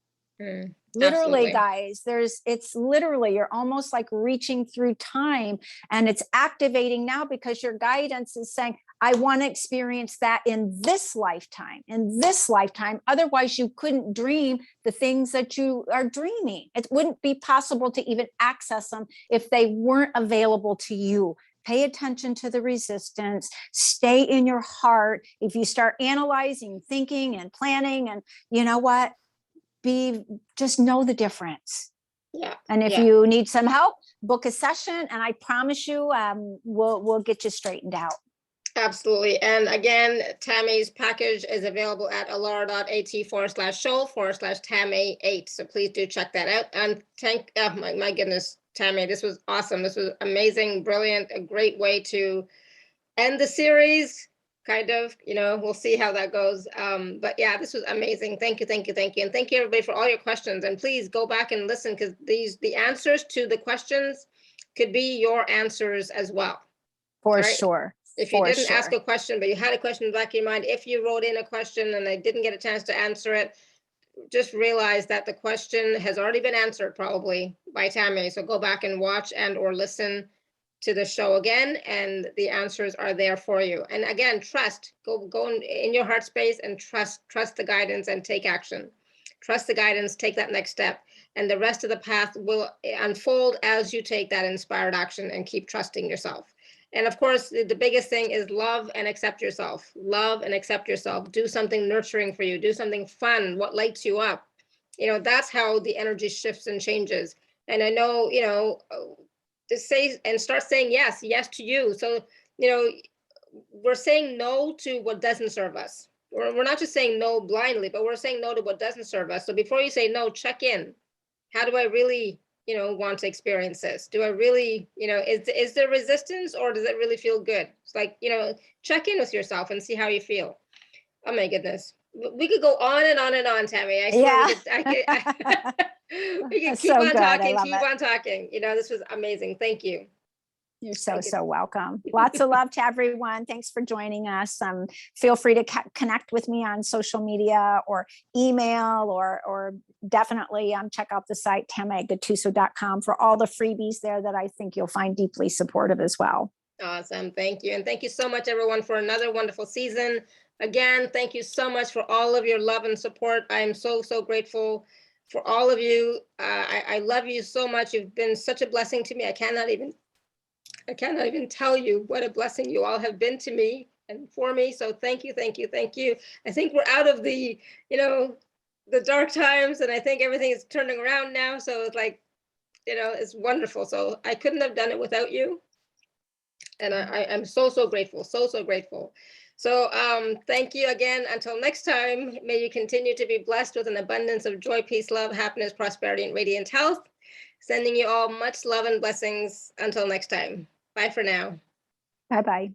Literally, Absolutely. guys, it's literally, you're almost like reaching through time, and it's activating now because your guidance is saying, I want to experience that in this lifetime, Otherwise, you couldn't dream the things that you are dreaming. It wouldn't be possible to even access them if they weren't available to you. Pay attention to the resistance, stay in your heart. If you start analyzing, thinking, and planning, and you know what? Just know the difference. Yeah. And if you need some help, book a session, and I promise you, we'll get you straightened out. Absolutely. And again, Tamaey's package is available at alara.at/show/Tamaey8. So please do check that out. And my goodness, Tamaey, this was awesome. This was amazing, brilliant, a great way to end the series. Kind of, you know, we'll see how that goes. But yeah, this was amazing. Thank you. And thank you everybody for all your questions. And please go back and listen, because the answers to the questions could be your answers as well. For sure. If you didn't ask a question, but you had a question in the back of your mind, if you wrote in a question and I didn't get a chance to answer it, just realize that the question has already been answered probably by Tamaey. So go back and watch and or listen to the show again, and the answers are there for you. And again, trust, go in your heart space and trust the guidance and take action. Trust the guidance, take that next step, and the rest of the path will unfold as you take that inspired action and keep trusting yourself. And of course, the biggest thing is love and accept yourself. Love and accept yourself. Do something nurturing for you. Do something fun, what lights you up. That's how the energy shifts and changes. And I know, to say and start saying yes to you. So, we're saying no to what doesn't serve us. We're not just saying no blindly, but we're saying no to what doesn't serve us. So before you say no, check in. How do I really, want to experience this? Do I really, is there resistance, or does it really feel good? It's like, check in with yourself and see how you feel. Oh my goodness. We could go on and on and on, Tamaey. I swear we could That's keep so on good. I talking, love keep it. on talking. This was amazing. Thank you. You're so, Thank you. so welcome. Lots of love to everyone. Thanks for joining us. Feel free to connect with me on social media or email, or definitely check out the site tamaeygottuso.com for all the freebies there that I think you'll find deeply supportive as well. Awesome. Thank you. And thank you so much, everyone, for another wonderful season. Again, thank you so much for all of your love and support. I am so, so grateful for all of you. I love you so much. You've been such a blessing to me. I cannot even tell you what a blessing you all have been to me and for me. So thank you, thank you, thank you. I think we're out of the, the dark times, and I think everything is turning around now. So it's like, it's wonderful. So I couldn't have done it without you. And I'm so, so grateful, so, so grateful. So thank you again. Until next time, may you continue to be blessed with an abundance of joy, peace, love, happiness, prosperity, and radiant health. Sending you all much love and blessings. Until next time. Bye for now. Bye-bye.